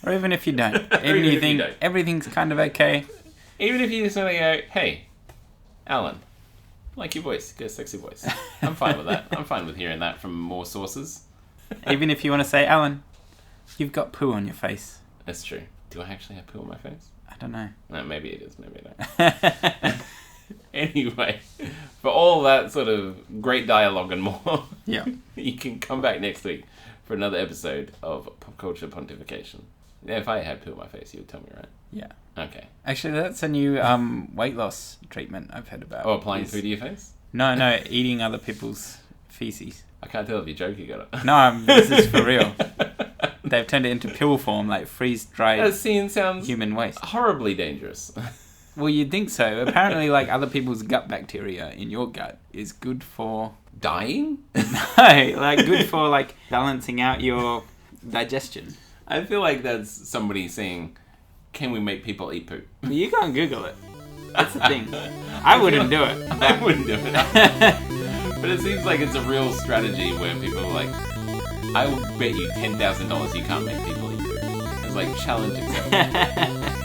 Speaker 1: Or even if you don't. Even if you think everything's kind of okay.
Speaker 2: Even if you just want to go, hey, Allan, I like your voice. You got a sexy voice. I'm fine with that. I'm fine with hearing that from more sources.
Speaker 1: Even if you want to say, Allan, you've got poo on your face.
Speaker 2: That's true. Do I actually have poo on my face?
Speaker 1: I don't know.
Speaker 2: No, maybe it is. Maybe I don't. Anyway, for all that sort of great dialogue and more, you can come back next week for another episode of Popculture Pontification. Yeah, if I had poo on my face, you would tell me, right?
Speaker 1: Yeah.
Speaker 2: Okay.
Speaker 1: Actually, that's a new weight loss treatment I've heard about.
Speaker 2: Oh, applying poo to your face?
Speaker 1: No, eating other people's feces.
Speaker 2: I can't tell if you joke, you got it.
Speaker 1: No, this is for real. They've turned it into pill form, like freeze-dried
Speaker 2: sounds
Speaker 1: human waste.
Speaker 2: Horribly dangerous.
Speaker 1: Well, you'd think so. Apparently, like, other people's gut bacteria in your gut is good for...
Speaker 2: Dying?
Speaker 1: No, like, good for, like, balancing out your digestion.
Speaker 2: I feel like that's somebody saying, can we make people eat poop?
Speaker 1: Well, you can't Google it. That's the thing. I wouldn't do it.
Speaker 2: I wouldn't do it. But it seems like it's a real strategy where people are like, I will bet you $10,000 you can't make people eat poop. It's like, challenge accepted.